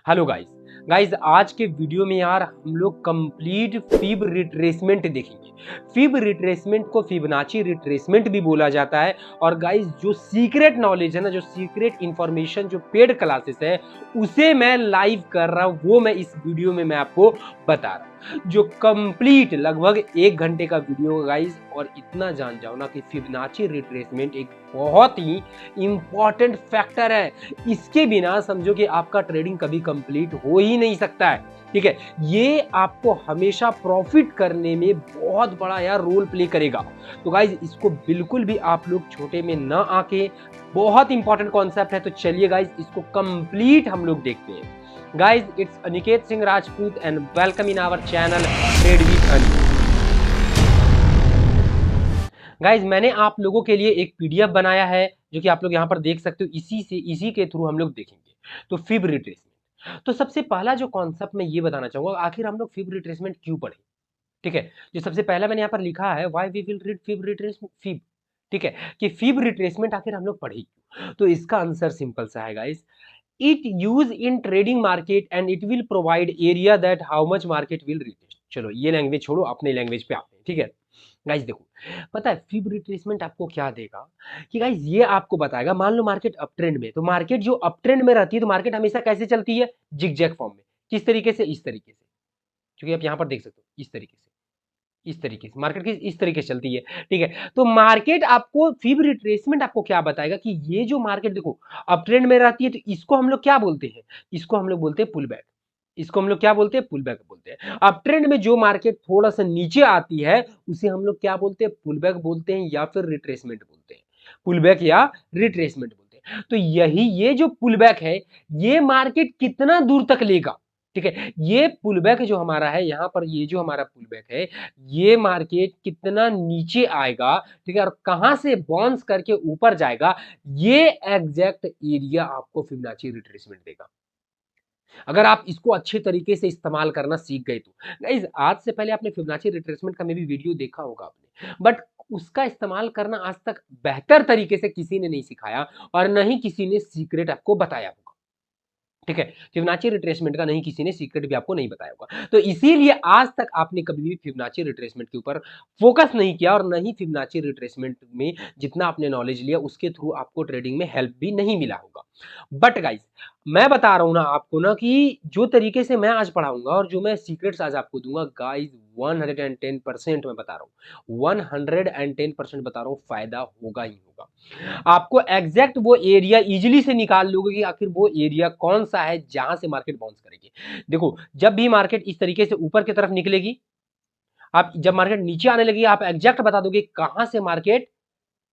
Hello guys. आज के video में यार हम लोग कंप्लीट फिब रिट्रेसमेंट देखेंगे। फिब रिट्रेसमेंट को फिबोनाची रिट्रेसमेंट भी बोला जाता है। और गाइस जो सीक्रेट नॉलेज है ना, जो सीक्रेट इंफॉर्मेशन जो पेड क्लासेस है उसे मैं लाइव कर रहा हूं, वो मैं इस वीडियो में मैं आपको बता रहा हूं। जो कंप्लीट लगभग 1 घंटे का वीडियो है गाइस, और इतना जान जाओ ना कि फिबोनाची रिट्रेसमेंट एक बहुत ही इंपॉर्टेंट फैक्टर है। इसके बिना समझो कि आपका ट्रेडिंग कभी कंप्लीट हो ही नहीं सकता है। ठीक है, ये आपको हमेशा प्रॉफिट करने में बहुत बड़ा यार रोल प्ले करेगा। तो गाइज इसको बिल्कुल भी आप लोग छोटे में ना आके, बहुत इंपॉर्टेंट कॉन्सेप्ट है। तो चलिए गाइज इसको कंप्लीट हम लोग देखते हैं। Guys it's Aniket Singh Rajput and welcome in our channel trade with Aniket. Guys मैंने आप लोगों के लिए एक पीडीएफ बनाया है जो कि आप लोग यहाँ पर देख सकते हो। इसी के थ्रू हम लोग देखेंगे। तो फिब रिट्रेसमेंट, तो सबसे पहला जो कॉन्सेप्ट मैं ये बताना चाहूंगा, आखिर हम लोग फिब रिट्रेसमेंट क्यों पढ़े। ठीक है, जो सबसे पहला मैंने यहाँ पर लिखा है, why we will read fib retracement fib. ठीक है, कि फिब रिट्रेसमेंट आखिर हम लोग पढ़े क्यों। तो इसका आंसर सिंपल सा है guys, it use in trading market and it will provide area that how much market will retrace. चलो ये लैंग्वेज छोड़ो, अपने लैंग्वेज पे आते हैं। ठीक है गाइज, देखो पता है फिब रिट्रेसमेंट आपको क्या देगा कि गाइज ये आपको बताएगा, मान लो मार्केट अप ट्रेंड में, तो मार्केट जो अप ट्रेंड में रहती है तो मार्केट हमेशा कैसे चलती है, जिगजैग फॉर्म में। किस तरीके से, इस तरीके से, क्योंकि आप यहां पर देख सकते हो इस तरीके से, इस तरीके से मार्केट की इस तरीके से चलती है। ठीक है, तो मार्केट आपको फिब रिट्रेसमेंट आपको क्या बताएगा कि ये जो मार्केट देखो अप ट्रेंड में रहती है, तो इसको हम लोग क्या बोलते हैं, इसको हम लोग बोलते हैं पुल बैक। इसको हम लोग क्या बोलते हैं, पुल बैक बोलते हैं। अप ट्रेंड में जो मार्केट थोड़ा सा नीचे आती है उसे हम लोग क्या बोलते हैं, पुल बैक बोलते हैं या फिर रिट्रेसमेंट बोलते हैं। पुल बैक या रिट्रेसमेंट बोलते हैं। तो यही ये जो पुल बैक है, ये मार्केट कितना दूर तक लेगा। ठीक है, ये पुल बैक जो हमारा है यहाँ पर, ये जो हमारा पुल बैक है, ये मार्केट कितना नीचे आएगा, ठीक है, और कहां से बाउंस करके ऊपर जाएगा, ये एग्जैक्ट एरिया आपको फिबोनाची रिट्रेसमेंट देगा। अगर आप इसको अच्छे तरीके से इस्तेमाल करना सीख गए तो गाइस, आज से पहले आपने फिबोनाची रिट्रेसमेंट का मे भी वीडियो देखा होगा आपने, बट उसका इस्तेमाल करना आज तक बेहतर तरीके से किसी ने नहीं सिखाया और न ही किसी ने सीक्रेट आपको बताया होगा। ठीक है, फिबोनाची रिट्रेसमेंट का नहीं किसी ने सीक्रेट भी आपको नहीं बताया होगा। तो इसीलिए आज तक आपने कभी भी फिबोनाची रिट्रेसमेंट के ऊपर फोकस नहीं किया, और नहीं फिबोनाची रिट्रेसमेंट में जितना आपने नॉलेज लिया उसके थ्रू आपको ट्रेडिंग में हेल्प भी नहीं मिला होगा। बट गाइस मैं बता रहा हूं ना आपको ना कि जो तरीके से मैं आज पढ़ाऊंगा और जो मैं सीक्रेट्स आज आपको दूंगा गाइस, 110% मैं बता रहा हूँ, 110% बता रहा हूँ, फायदा होगा ही होगा। आपको एग्जैक्ट वो एरिया इजीली से निकाल लोगे कि आखिर वो एरिया कौन सा है जहां से मार्केट बाउंस करेगी। देखो जब भी मार्केट इस तरीके से ऊपर की तरफ निकलेगी, आप जब मार्केट नीचे आने लगी आप एग्जैक्ट बता दोगे कहां से मार्केट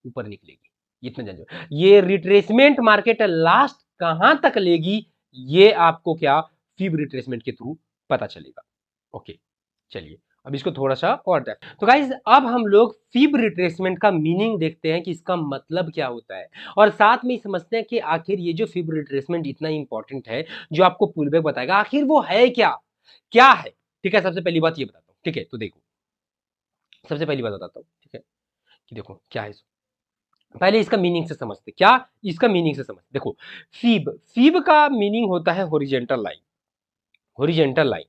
ऊपर निकलेगी। इतना जान जाओ, ये रिट्रेसमेंट मार्केट लास्ट कहां तक लेगी, ये आपको क्या फिब रिट्रेसमेंट के थ्रू पता चलेगा। ओके, चलिए अब इसको थोड़ा सा और देख। तो गाइज अब हम लोग फिब रिट्रेसमेंट का मीनिंग देखते हैं कि इसका मतलब क्या होता है, और साथ में समझते हैं कि आखिर ये जो फिब रिट्रेसमेंट इतना इंपॉर्टेंट है, जो आपको पुलबैक बताएगा, आखिर वो है क्या, क्या है। ठीक है, सबसे पहली बात ये बताता हूँ। ठीक है, तो देखो सबसे पहली बात बताता हूँ। ठीक है, कि देखो क्या है, पहले इसका मीनिंग से समझते, क्या इसका मीनिंग से समझते। देखो फीब, फीब का मीनिंग होता है होरिजेंटल लाइन। होरिजेंटल लाइन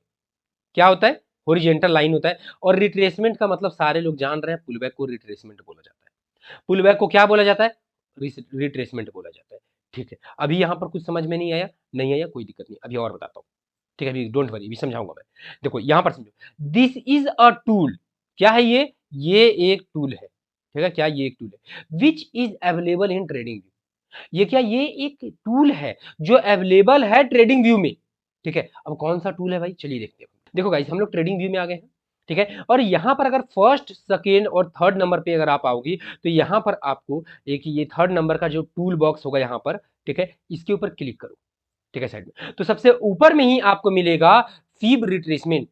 क्या होता है, होरिजेंटल लाइन होता है। और रिट्रेसमेंट का मतलब सारे लोग जान रहे हैं, पुलबैक को रिट्रेसमेंट बोला जाता है। पुलबैक को क्या बोला जाता है, रिट्रेसमेंट बोला जाता है। ठीक है, अभी यहां पर कुछ समझ में नहीं आया, नहीं आया कोई दिक्कत नहीं, अभी और बताता हूं। ठीक है, अभी डोंट वरी, अभी समझाऊंगा मैं। देखो यहां पर समझो, दिस इज अ टूल। क्या है ये एक टूल है। ठीक है, क्या ये एक टूल है which is available in trading view. ये क्या, ये एक टूल है जो अवेलेबल है ट्रेडिंग व्यू में। ठीक है, अब कौन सा टूल है भाई, चलिए देखते हैं। देखो गाइस हम लोग ट्रेडिंग व्यू में आ गए हैं। ठीक है, और यहां पर अगर फर्स्ट सेकेंड और थर्ड नंबर पे अगर आप आओगी, तो यहां पर आपको एक ये थर्ड नंबर का जो टूल बॉक्स होगा यहां पर, ठीक है, इसके ऊपर क्लिक करो। ठीक है, साइड में तो सबसे ऊपर में ही आपको मिलेगा फीब रिट्रेसमेंट।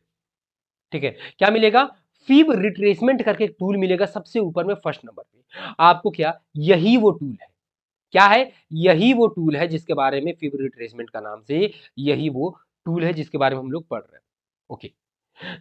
ठीक है, क्या मिलेगा, फीब रिट्रेसमेंट करके एक टूल मिलेगा सबसे ऊपर में फर्स्ट नंबर पे। आपको क्या, यही वो टूल है। क्या है, यही वो टूल है जिसके बारे में फिब रिट्रेसमेंट का नाम से, यही वो टूल है जिसके बारे में हम लोग पढ़ रहे हैं। Okay,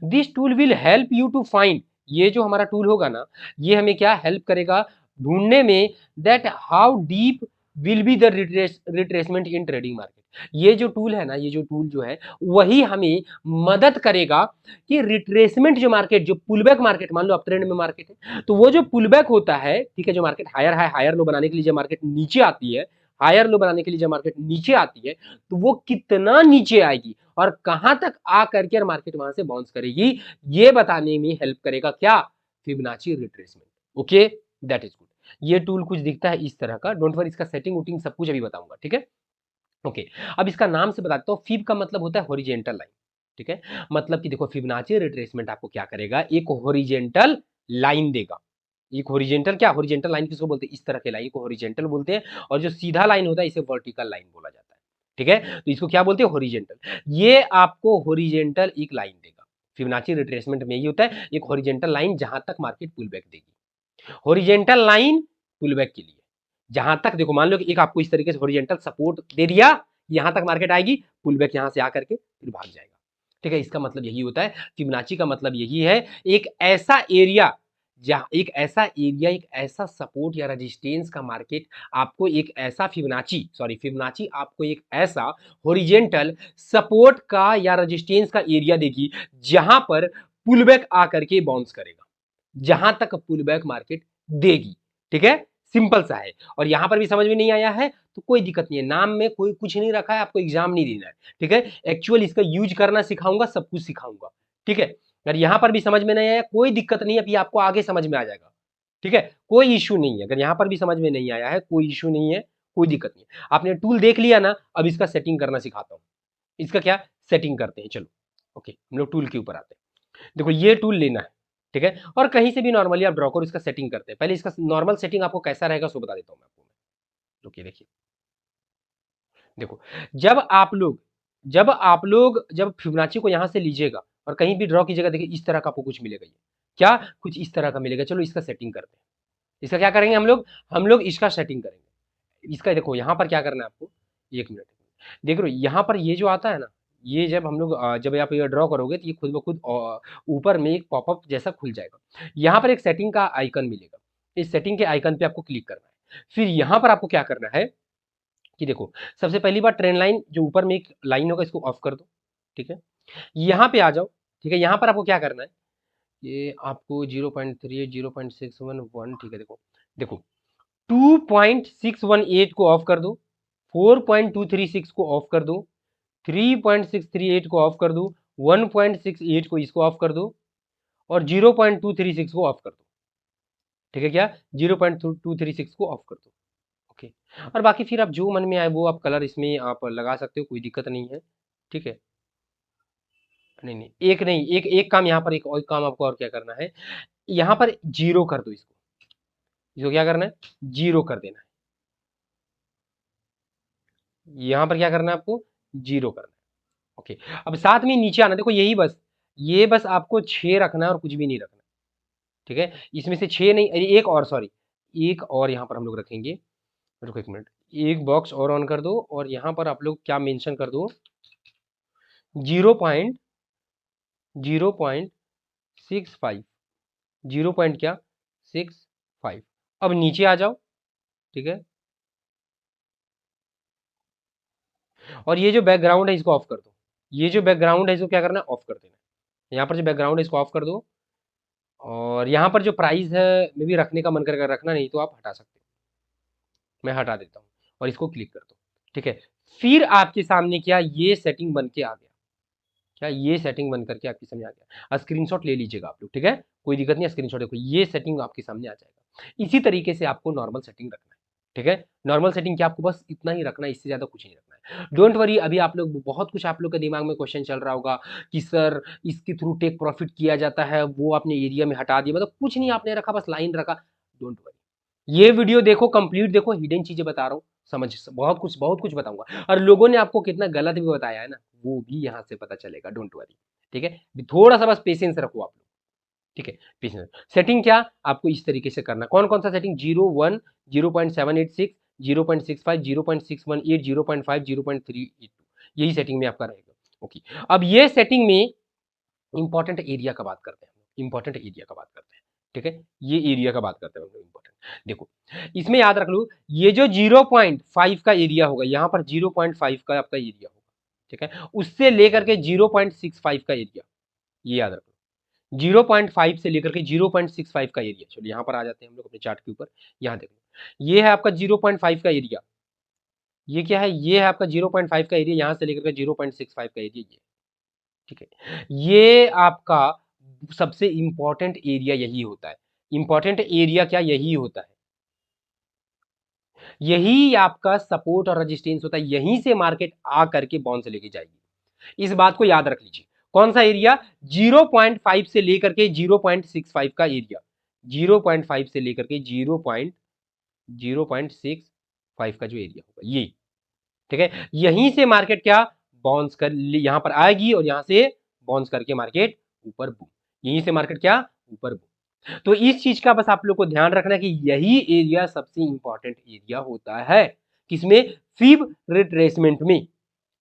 this tool will help you to find, ये जो हमारा टूल होगा ना, ये हमें क्या हेल्प करेगा ढूंढने में, that how deep will be the retracement in trading market. ये जो टूल है ना, ये जो टूल जो है वही हमें मदद करेगा कि रिट्रेसमेंट जो मार्केट, जो पुलबैक मार्केट, मान लो अप ट्रेंड में मार्केट है, तो वो जो पुलबैक होता है, ठीक है, जो market higher high higher low बनाने के लिए जब मार्केट नीचे आती है, हायर लो बनाने के लिए जब मार्केट नीचे आती है, तो वो कितना नीचे आएगी और कहां तक आ करके मार्केट वहां से बाउंस करेगी, ये बताने में हेल्प करेगा क्या, Fibonacci retracement. Okay, that is good. ये टूल कुछ दिखता है इस तरह का, डोंट वरी, इसका सेटिंग वूटिंग सब कुछ अभी बताऊंगा, ठीक है। ओके, अब इसका नाम से बताता हूँ, फिब का मतलब होता है हॉरिजेंटल लाइन, ठीक है। मतलब कि देखो फिबोनाची रिट्रेसमेंट आपको क्या करेगा, एक हॉरिजेंटल लाइन देगा। एक हॉरिजेंटल, क्या हॉरिजेंटल लाइन किसको बोलते हैं, इस तरह के लाइन को हॉरिजेंटल बोलते हैं, और जो सीधा लाइन होता है इसे वर्टिकल लाइन बोला जाता है, ठीक है। तो इसको क्या बोलते हैं, हॉरिजेंटल। ये आपको हॉरिजेंटल एक लाइन देगा। फिबोनाची रिट्रेसमेंट में ये होता है एक हॉरिजेंटल लाइन जहां तक मार्केट पुल बैक देगी, हॉरिजेंटल लाइन पुल बैक के लिए। जहां तक देखो, मान लो कि एक आपको इस तरीके से हॉरिजेंटल सपोर्ट दे दिया, यहां तक मार्केट आएगी, पुल बैक यहां से आकर के फिर भाग जाएगा, ठीक है। इसका मतलब यही होता है, फिबोनाची का मतलब यही है, एक ऐसा एरिया, जहां एक ऐसा एरिया, एक ऐसा सपोर्ट या रेजिस्टेंस का मार्केट आपको एक ऐसा फिबोनाची आपको एक ऐसा हॉरिजेंटल सपोर्ट का या रेजिस्टेंस का एरिया देगी जहां पर पुल बैक आकर के बाउंस करेगा, जहां तक पुल बैक मार्केट देगी, ठीक है। सिंपल सा है। और यहां पर भी समझ में नहीं आया है तो कोई दिक्कत नहीं है, नाम में कोई कुछ नहीं रखा है, आपको एग्जाम नहीं देना है, ठीक है। एक्चुअल इसका यूज करना सिखाऊंगा, सब कुछ सिखाऊंगा, ठीक है। अगर यहां पर भी समझ में नहीं आया कोई दिक्कत नहीं है, अभी आपको आगे समझ में आ जाएगा, ठीक है। कोई इश्यू नहीं है, अगर यहां पर भी समझ में नहीं आया है कोई इश्यू नहीं है, कोई दिक्कत नहीं है। आपने टूल देख लिया ना, अब इसका सेटिंग करना सिखाता हूं। इसका क्या सेटिंग करते हैं, चलो। ओके, हम लोग टूल के ऊपर आते हैं। देखो ये टूल लेना है, ठीक है, और कहीं से भी नॉर्मली आप ड्रॉ करो, इसका सेटिंग करते हैं। पहले इसका नॉर्मल सेटिंग आपको कैसा रहेगा सो बता देता हूं मैं आपको। रुकिए, देखिए, देखो, जब फिबोनाची को यहां से लीजिएगा और कहीं भी ड्रॉ कीजिएगा, देखिए इस तरह का आपको कुछ मिलेगा, ये क्या, कुछ इस तरह का मिलेगा। चलो इसका सेटिंग करते हैं। इसका क्या करेंगे हम लोग इसका सेटिंग करेंगे। इसका देखो यहां पर क्या करना है आपको, एक मिनट, देख रहे हो यहां पर ये जो आता है ना, ये जब हम लोग जब आप ये ड्रॉ करोगे तो ये खुद ब खुद ऊपर में एक पॉपअप जैसा खुल जाएगा। यहाँ पर एक सेटिंग का आइकन मिलेगा, इस सेटिंग के आइकन पे आपको क्लिक करना है। फिर यहाँ पर आपको क्या करना है कि देखो, सबसे पहली बार ट्रेंड लाइन जो ऊपर में एक लाइन होगा इसको ऑफ कर दो, ठीक है। यहाँ पे आ जाओ, ठीक है। यहाँ पर आपको क्या करना है, ये आपको 0.38 0.611, ठीक है। देखो देखो 2.618 को ऑफ कर दो, 4.236 को ऑफ कर दो, 3.638 को ऑफ कर दो, 1.68 को इसको ऑफ कर दो, और 0.236 को ऑफ कर दो, ठीक है। क्या, 0.236 को ऑफ कर दो, ओके। और बाकी फिर आप जो मन में आए वो आप कलर इसमें आप लगा सकते हो, कोई दिक्कत नहीं है, ठीक है। नहीं नहीं, एक नहीं, एक एक काम यहाँ पर, एक और काम आपको और क्या करना है, यहाँ पर जीरो कर दो इसको, क्या करना है, जीरो कर देना है। यहाँ पर क्या करना है आपको, जीरो करना है, ओके। अब साथ में नीचे आना, देखो यही बस, ये बस आपको 6 रखना है और कुछ भी नहीं रखना, ठीक है। इसमें से 6 नहीं, एक और, सॉरी, एक और यहाँ पर हम लोग रखेंगे। रुको एक मिनट, एक बॉक्स और ऑन कर दो, और यहाँ पर आप लोग क्या मेंशन कर दो, 0.0.65, 0 पॉइंट क्या, 65। अब नीचे आ जाओ, ठीक है। और ये जो बैकग्राउंड है इसको ऑफ कर दो, ये जो बैकग्राउंड है इसको क्या करना है, ऑफ कर देना है। यहाँ पर जो बैकग्राउंड है इसको ऑफ कर दो, और यहाँ पर जो प्राइस है मे भी रखने का मन करेगा, रखना नहीं तो आप हटा सकते हो, मैं हटा देता हूँ, और इसको क्लिक कर दो, ठीक है। फिर आपके सामने क्या, ये सेटिंग बन के आ गया, क्या, ये सेटिंग बन करके आपके सामने आ गया। स्क्रीनशॉट ले लीजिएगा आप लोग, ठीक है, कोई दिक्कत नहीं है, स्क्रीनशॉट देखो, ये सेटिंग आपके सामने आ जाएगा। इसी तरीके से आपको नॉर्मल सेटिंग रखना है, ठीक है। नॉर्मल सेटिंग क्या, आपको बस इतना ही रखना है, इससे ज्यादा कुछ नहीं रखना है। डोंट वरी, अभी आप लोग बहुत कुछ आप लोग के दिमाग में क्वेश्चन चल रहा होगा कि सर इसके थ्रू टेक प्रॉफिट किया जाता है, वो आपने एरिया में हटा दिया, मतलब कुछ नहीं आपने रखा, बस लाइन रखा। डोंट वरी, ये वीडियो देखो, कंप्लीट देखो, हिडन चीजें बता रहा हूँ, समझ, बहुत कुछ बताऊंगा, और लोगों ने आपको कितना गलत भी बताया है ना, वो भी यहाँ से पता चलेगा, डोंट वरी, ठीक है। थोड़ा सा बस पेशेंस रखो आप लोग, ठीक है, पेशेंस। सेटिंग क्या आपको इस तरीके से करना, कौन कौन सा सेटिंग, 01, 0.786, 0.65, 0.618, 0.5, 0.382, यही सेटिंग में आपका रहेगा, ओके। अब ये सेटिंग में इंपॉर्टेंट एरिया का बात करते हैं, इंपॉर्टेंट एरिया का बात करते हैं, ठीक है, ये एरिया का बात करते हैं हम लोग इंपॉर्टेंट। देखो इसमें याद रख लो, ये जो 0.5 का एरिया होगा, यहाँ पर 0.5 का आपका एरिया होगा, ठीक है, उससे लेकर के 0.65 का एरिया, ये याद रख लो, 0.5 से लेकर के 0.65 का एरिया। चलो यहाँ पर आ जाते हैं हम लोग अपने चार्ट के ऊपर, यहाँ देखो ये है आपका 0.5 का एरिया, ये क्या है, ये है आपका 0.5 का एरिया, यहाँ से लेकर के 0.65 का एरिया, ये ठीक है, ये आपका सबसे इंपॉर्टेंट एरिया यही होता है। इंपॉर्टेंट एरिया क्या यही होता है, यही आपका सपोर्ट और रेजिस्टेंस होता है, यहीं से मार्केट आ करके बाउंस लेके जाएगी। इस बात को याद रख लीजिए। कौन सा एरिया, 0.5 से लेकर के 0.65 का एरिया, 0.5 से लेकर के 0.65 का जो एरिया होगा ये, ठीक है, यहीं से मार्केट क्या बाउंस कर यहां पर आएगी और यहां से बाउंस करके मार्केट ऊपर बूम, यहीं से मार्केट क्या ऊपर बूम। तो इस चीज का बस आप लोग को ध्यान रखना कि यही एरिया सबसे इंपॉर्टेंट एरिया होता है, किसमें, फिब रिट्रेसमेंट में,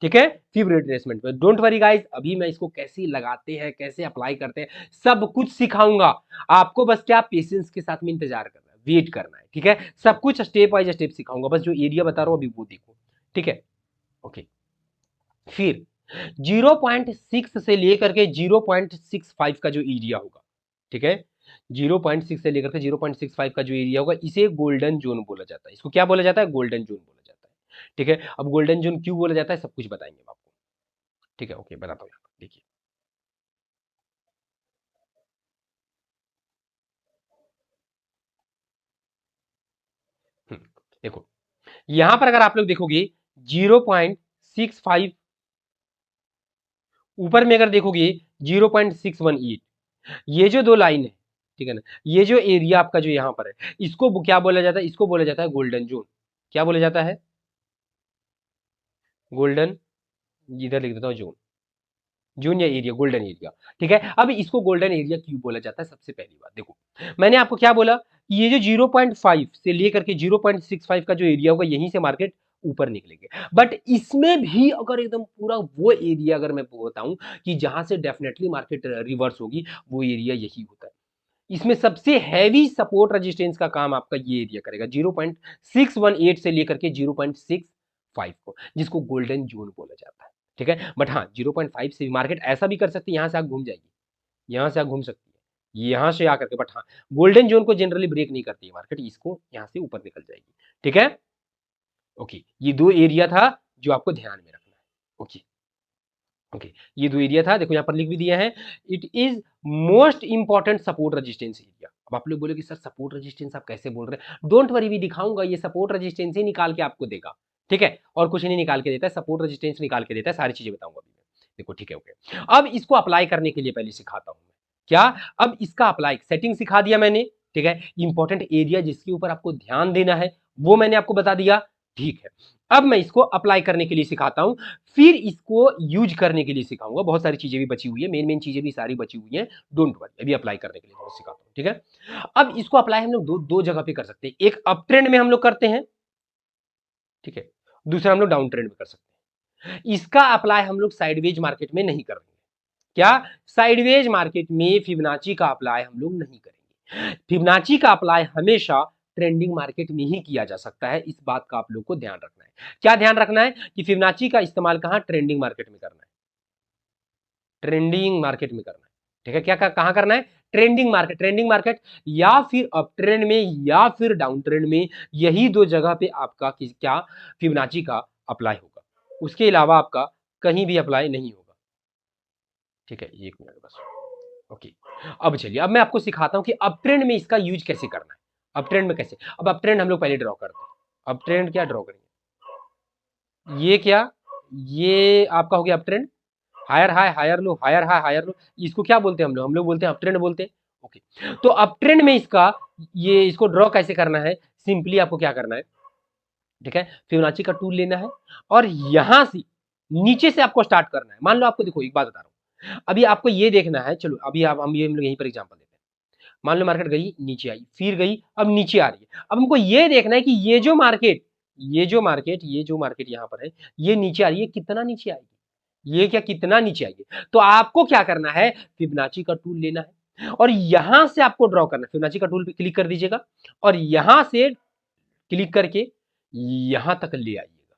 ठीक है, फिब रिट्रेसमेंट में। डोंट वरी गाइस, अभी मैं इसको कैसे लगाते हैं, कैसे अप्लाई करते हैं, सब कुछ सिखाऊंगा आपको, बस क्या पेशेंस के साथ में इंतजार करना है, वेट करना है, ठीक है, सब कुछ स्टेप बाय स्टेप सिखाऊंगा, बस जो एरिया बता रहा हूं अभी वो देखो, ठीक है, ओके। फिर 0.6 से लेकर के 0.65 का जो एरिया होगा, ठीक है, 0.6 से लेकर के 0.65 का जो एरिया होगा, इसे गोल्डन जोन बोला जाता है। इसको क्या बोला जाता है, गोल्डन जोन बोला जाता है, ठीक है। अब गोल्डन जोन क्यों बोला जाता है, सब कुछ बताएंगे हम आपको, ठीक है, ओके, बताता हूँ, देखिए। देखो यहां पर अगर आप लोग देखोगे 0.65, ऊपर में अगर देखोगे 0.618, ये जो दो लाइन है, ठीक है ना, ये जो एरिया आपका जो यहाँ पर है, इसको क्या बोला जाता है, इसको बोला जाता है गोल्डन जोन। क्या बोला जाता है, गोल्डन, इधर लिख देता हूँ जोन, जोन या एरिया, गोल्डन एरिया, ठीक है। अब इसको गोल्डन एरिया क्यों बोला जाता है, सबसे पहली बात देखो, मैंने आपको क्या बोला कि ये जो 0.5 से लेकर के 0.65 का जो एरिया होगा, यहीं से मार्केट ऊपर निकलेंगे। बट इसमें भी अगर एकदम पूरा वो एरिया अगर मैं बताऊं कि जहां से डेफिनेटली मार्केट रिवर्स होगी, वो एरिया यही होता है। इसमें सबसे हैवी सपोर्ट रेजिस्टेंस का काम आपका ये एरिया करेगा, 0.618 से लेकर के 0.65 को, जिसको गोल्डन जोन बोला जाता है, ठीक है। बट हाँ 0.5 से मार्केट ऐसा भी कर सकती है, यहां से आग घूम जाएगी, यहां से आग घूम सकती है, यहां से आकर के, बट हाँ गोल्डन जोन को जनरली ब्रेक नहीं करती है मार्केट, इसको यहां से ऊपर निकल जाएगी, ठीक है, ओके। ये दो एरिया था जो आपको ध्यान में रखना है, ओके, ओके, ये दो एरिया था, देखो यहाँ पर लिख भी दिया है, it is most important support resistance area. अब आप लोग बोले कि सर सपोर्ट रेजिस्टेंस आप कैसे बोल रहे हैं, डोंट वरी, भी दिखाऊंगा, ये सपोर्ट रेजिस्टेंस ही निकाल के आपको देगा, ठीक है, और कुछ नहीं निकाल के देता है, सपोर्ट रेजिस्टेंस निकाल के देता है, सारी चीजें बताऊंगा अभी मैं, देखो, ठीक है, ओके। अब इसको अप्लाई करने के लिए पहले सिखाता हूं मैं, क्या, अब इसका अप्लाई सेटिंग सिखा दिया मैंने, ठीक है, इंपॉर्टेंट एरिया जिसके ऊपर आपको ध्यान देना है वो मैंने आपको बता दिया, ठीक है। अब मैं इसको अप्लाई करने के लिए सिखाता हूं, फिर इसको यूज करने के लिए सिखाऊंगा, बहुत सारी चीजें भी बची हुई है, मेन मेन चीजें भी सारी बची हुई हैं, डोंट वरी, अभी अप्लाई करने के लिए मैं सिखाता हूं, ठीक है। अब इसको अप्लाई हम लोग दो जगह पे कर सकते हैं, एक अप ट्रेंड में हम लोग करते हैं, ठीक है, दूसरा हम लोग डाउन ट्रेंड में कर सकते हैं। इसका अप्लाई हम लोग साइडवेज मार्केट में नहीं करेंगे, क्या, साइडवेज मार्केट में फिबोनाची का अप्लाई हम लोग नहीं करेंगे, फिबोनाची का अप्लाई हमेशा ट्रेंडिंग मार्केट में ही किया जा सकता है, इस बात का आप लोग को ध्यान रखना है। क्या ध्यान रखना है कि फिबोनाची का इस्तेमाल कहां, ट्रेंडिंग मार्केट में करना है, ट्रेंडिंग मार्केट में करना है, ठीक है, क्या कहां करना है, ट्रेंडिंग मार्केट, ट्रेंडिंग मार्केट, या फिर अप ट्रेंड में या फिर डाउन ट्रेंड में, यही दो जगह पे आपका क्या फिबोनाची का अप्लाई होगा, उसके अलावा आपका कहीं भी अप्लाई नहीं होगा, ठीक है, एक मिनट बस, ओके। अब चलिए, अब मैं आपको सिखाता हूं कि अप ट्रेंड में इसका यूज कैसे करना है, अप ट्रेंड में कैसे। अब अप ट्रेंड हम लोग पहले ड्रॉ करते हैं, अप ट्रेंड क्या ड्रॉ करेंगे, ये क्या, ये आपका हो गया up trend, higher high higher low, higher high higher low, इसको क्या बोलते हैं हम लोग बोलते हैं अप ट्रेंड बोलते हैं, ओके। तो अप ट्रेंड में इसका ये इसको ड्रॉ कैसे करना है, सिंपली आपको क्या करना है, ठीक है, फिबोनाची का टूल लेना है और यहां से नीचे से आपको स्टार्ट करना है। मान लो आपको, देखो एक बात बता रहा हूं, अभी आपको ये देखना है, चलो अभी आप हम लोग यहीं पर एग्जांपल देते हैं, मान लो मार्केट गई नीचे आई, फिर गई, अब नीचे आ रही है, अब हमको ये देखना है कि ये जो मार्केट यहाँ पर है, ये नीचे आ रही है, कितना नीचे आएगी, ये क्या कितना नीचे आएगी। तो आपको क्या करना है, फिबोनाची का टूल लेना है, और यहां से आपको ड्रॉ करना है। फिबोनाची का टूल पे क्लिक कर दीजिएगा और यहां से क्लिक करके यहां तक ले आइएगा,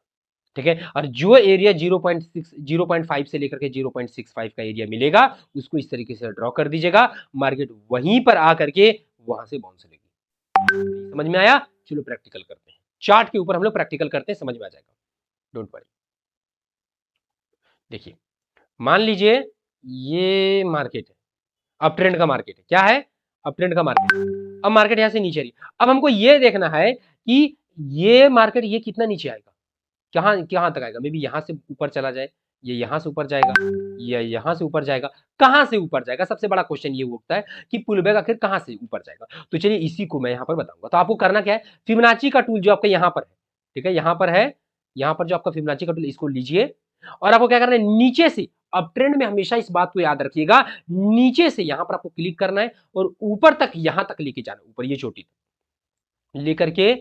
ठीक है। और जो एरिया 0.5 से लेकर के 0.65 का एरिया मिलेगा उसको इस तरीके से ड्रॉ कर दीजिएगा। मार्केट वहीं पर आकर के वहां से बाउंस लेगी। समझ में आया? चलो प्रैक्टिकल करते हैं, चार्ट के ऊपर हम लोग प्रैक्टिकल करते हैं, समझ में आ जाएगा, डोंट वरी। देखिए, मान लीजिए ये मार्केट है, अप ट्रेंड का मार्केट है। क्या है? अप ट्रेंड का मार्केट। अब मार्केट यहां से नीचे रही, अब हमको ये देखना है कि ये मार्केट ये कितना नीचे आएगा, कहां कहां तक आएगा। मे बी यहां से ऊपर चला जाए, ये यहां से ऊपर जाएगा, या यहां से ऊपर जाएगा, कहां से ऊपर जाएगा। सबसे बड़ा क्वेश्चन ये उठता है कि पुल बैक आखिर कहां से ऊपर जाएगा। तो चलिए इसी को मैं यहां पर बताऊंगा। तो आपको करना क्या है, फिबोनाची का टूल जो आपका यहां पर है, ठीक है, यहां पर है, यहां पर जो आपका फिबोनाची का टूल, इसको लीजिए और आपको क्या करना है, नीचे से, अप ट्रेंड में हमेशा इस बात को याद रखिएगा, नीचे से यहां पर आपको क्लिक करना है और ऊपर तक, यहां तक लेके जाना है, ऊपर ये चोटी लेकर के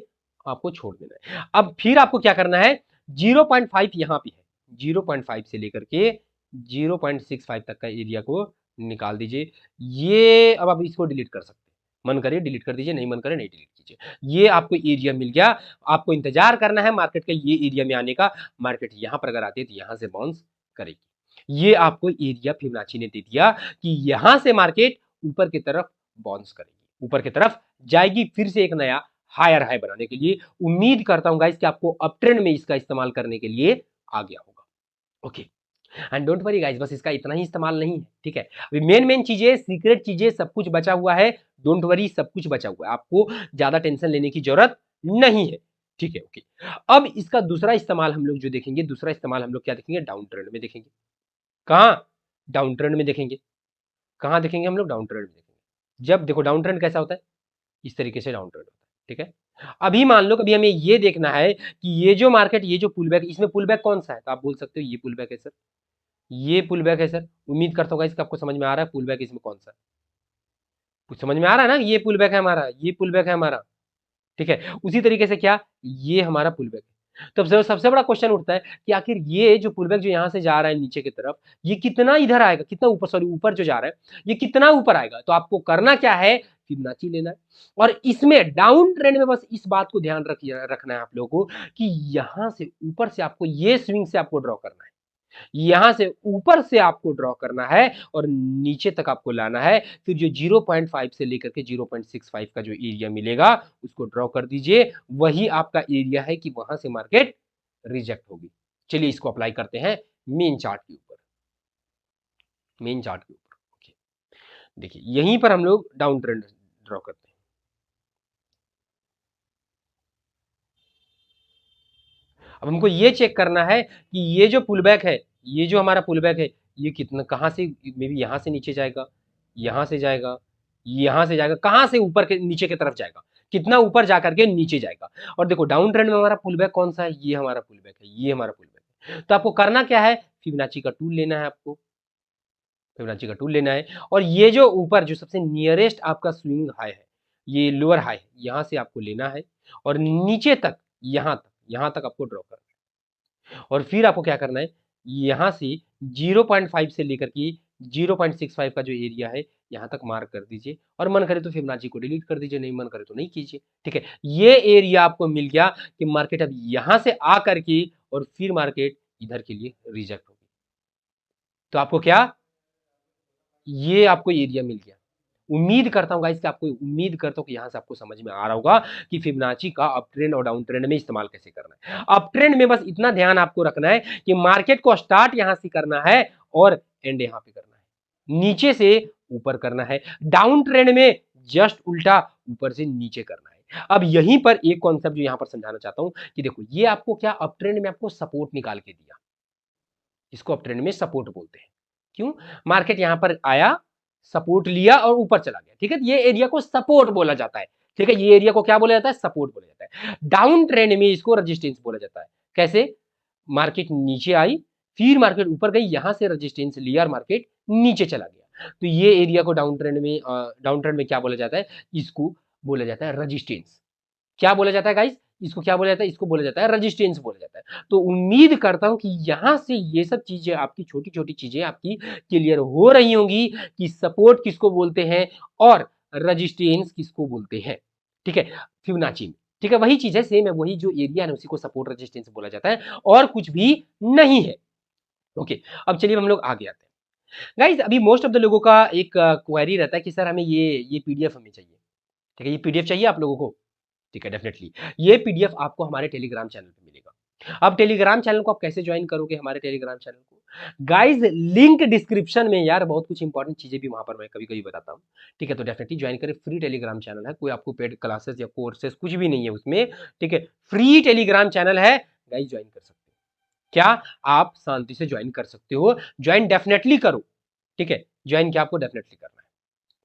आपको छोड़ देना है। अब फिर आपको क्या करना है, 0.5 यहां पे है, 0.5 से लेकर के 0.65 तक का एरिया को निकाल दीजिए। ये अब आप इसको डिलीट कर सकते हैं, मन करे डिलीट कर दीजिए, नहीं मन करे नहीं डिलीट कीजिए। ये आपको एरिया मिल गया। आपको इंतजार करना है मार्केट का ये एरिया में आने का। मार्केट यहां पर अगर आती है तो यहां से बाउंस करेगी। ये आपको एरिया फिबोनाची ने दे दिया कि यहां से मार्केट ऊपर की तरफ बाउंस करेगी, ऊपर की तरफ जाएगी, फिर से एक नया हायर हाई बनाने के लिए। उम्मीद करता हूं गाइस कि आपको अप ट्रेंड में इसका इस्तेमाल करने के लिए आ गया होगा। Okay, and don't worry guys, बस इसका इतना ही इस्तेमाल नहीं है, ठीक है। अभी मेन चीजें, सीक्रेट चीजें सब कुछ बचा हुआ है। डोंट वरी, सब कुछ बचा हुआ है, आपको ज्यादा टेंशन लेने की जरूरत नहीं है, ठीक है। ओके, अब इसका दूसरा इस्तेमाल हम लोग जो देखेंगे, दूसरा इस्तेमाल हम लोग क्या देखेंगे, डाउन ट्रेंड में देखेंगे। कहां? डाउन ट्रेंड में देखेंगे। कहां देखेंगे हम लोग? डाउन ट्रेंड में देखेंगे। जब देखो डाउन ट्रेंड कैसा होता है, इस तरीके से डाउन ट्रेंड होता है, ठीक है। अभी मान लो कभी हमें ये देखना है कि ये जो मार्केट, ये जो पुल बैक, इसमें पुल बैक कौन सा है, तो आप बोल सकते हो ये पुल बैक है सर, ये पुल बैक है सर। उम्मीद करता हूँ इसका आपको समझ में आ रहा है पुल बैक इसमें कौन सा है, कुछ समझ में आ रहा है ना। ये पुल बैक है हमारा, ये पुल बैक है हमारा, ठीक है। उसी तरीके से क्या, ये हमारा पुल बैक है। तो सबसे बड़ा क्वेश्चन उठता है कि आखिर ये जो पुल बैक जो यहां से जा रहा है नीचे की तरफ, ये कितना इधर आएगा, कितना ऊपर, सॉरी ऊपर जो जा रहा है ये कितना ऊपर आएगा। तो आपको करना क्या है, फिबोनाची लेना है। और इसमें डाउन ट्रेंड में बस इस बात को ध्यान रखना है आप लोगों को कि यहां से ऊपर से आपको ये स्विंग से आपको ड्रॉ करना है, यहां से ऊपर से आपको ड्रॉ करना है और नीचे तक आपको लाना है। फिर जो 0.5 से लेकर के 0.65 का जो एरिया मिलेगा उसको ड्रॉ कर दीजिए। वही आपका एरिया है कि वहां से मार्केट रिजेक्ट होगी। चलिए इसको अप्लाई करते हैं मेन चार्ट के ऊपर, मेन चार्ट के ऊपर। ओके, देखिए यहीं पर हम लोग डाउन ट्रेंड ड्रॉ करते हैं। अब हमको ये चेक करना है कि ये जो पुल बैक है, ये जो हमारा पुल बैक है, ये कितना, कहां से, मे बी यहां से नीचे जाएगा, यहां से जाएगा, यहां से जाएगा, कहां से ऊपर के नीचे की तरफ जाएगा, कितना ऊपर जाकर के नीचे जाएगा। और देखो डाउन ट्रेंड में हमारा पुल बैक कौन सा है, ये हमारा पुल बैक है, ये हमारा पुल बैक है। तो आपको करना क्या है, फिबोनाची का टूल लेना है, आपको फिबोनाची का टूल लेना है और ये जो ऊपर जो सबसे नियरेस्ट आपका स्विंग हाई है, ये लोअर हाई है, यहां से आपको लेना है और नीचे तक, यहां तक आपको ड्रॉ करना है। और फिर आपको क्या करना है, यहां से 0.5 से लेकर के 0.65 का जो एरिया है यहां तक मार्क कर दीजिए और मन करे तो फिबोनाची को डिलीट कर दीजिए, नहीं मन करे तो नहीं कीजिए, ठीक है। ये एरिया आपको मिल गया कि मार्केट अब यहां से आ करके और फिर मार्केट इधर के लिए रिजेक्ट होगी। तो आपको क्या, ये आपको एरिया मिल गया। उम्मीद करता हूँ गाइस कि आपको, उम्मीद करता हूँ कि यहाँ से आपको समझ में आ रहा होगा कि फिबोनाची का अप ट्रेंड और डाउन ट्रेंड में इस्तेमाल कैसे करना है। अप ट्रेंड में बस इतना ध्यान आपको रखना है कि मार्केट को स्टार्ट यहाँ से करना है और एंड यहाँ पे करना है, नीचे से ऊपर करना है। डाउन ट्रेंड में जस्ट उल्टा, ऊपर से नीचे करना है। अब यहीं पर एक कॉन्सेप्ट जो यहाँ पर समझाना चाहता हूँ कि देखो ये आपको क्या, अप ट्रेंड में आपको सपोर्ट निकाल के दिया, इसको अप ट्रेंड में सपोर्ट बोलते हैं। क्यों? मार्केट यहां पर आया, सपोर्ट लिया और ऊपर चला गया, ठीक है। ये एरिया को सपोर्ट बोला जाता है, ठीक है। ये एरिया को क्या बोला जाता है, सपोर्ट बोला जाता है। डाउन ट्रेंड में इसको रेजिस्टेंस बोला जाता है। कैसे? मार्केट नीचे आई, फिर मार्केट ऊपर गई, यहां से रेजिस्टेंस लिया और मार्केट नीचे चला गया। तो ये एरिया को डाउन ट्रेंड में क्या बोला जाता है, इसको बोला जाता है रेजिस्टेंस। क्या बोला जाता है गाइस, इसको क्या बोला जाता है, इसको बोला जाता है रेजिस्टेंस बोला जाता है। तो उम्मीद करता हूं कि यहां से ये सब चीजें आपकी छोटी छोटी चीजें आपकी क्लियर हो रही होंगी कि सपोर्ट किसको बोलते हैं और रेजिस्टेंस किसको बोलते हैं। ठीक है, फिबोनाची में, ठीक है, वही चीज है, सेम है, वही जो एरिया है उसी को सपोर्ट रेजिस्टेंस बोला जाता है और कुछ भी नहीं है। ओके, अब चलिए हम लोग आगे आते हैं। गाइस अभी मोस्ट ऑफ द लोगों का एक क्वेरी रहता है कि सर हमें ये पीडीएफ हमें चाहिए। ठीक है, ये पीडीएफ चाहिए आप लोगों को। ठीक है, डेफिनेटली ये पीडीएफ आपको हमारे टेलीग्राम चैनल पे मिलेगा। अब टेलीग्राम चैनल को आप कैसे ज्वाइन करोगे हमारे टेलीग्राम चैनल को? गाइस लिंक डिस्क्रिप्शन में, यार बहुत कुछ इंपॉर्टेंट चीजें भी वहां पर मैं कभी कभी बताता हूँ। ठीक है, तो डेफिनेटली ज्वाइन करें, फ्री टेलीग्राम चैनल है, कोई आपको पेड क्लासेस या कोर्सेस कुछ भी नहीं है उसमें। ठीक है, फ्री टेलीग्राम चैनल है, गाइस ज्वाइन कर सकते हो। क्या आप शांति से ज्वाइन कर सकते हो, ज्वाइन डेफिनेटली करो। ठीक है, ज्वाइन क्या आपको डेफिनेटली करना है।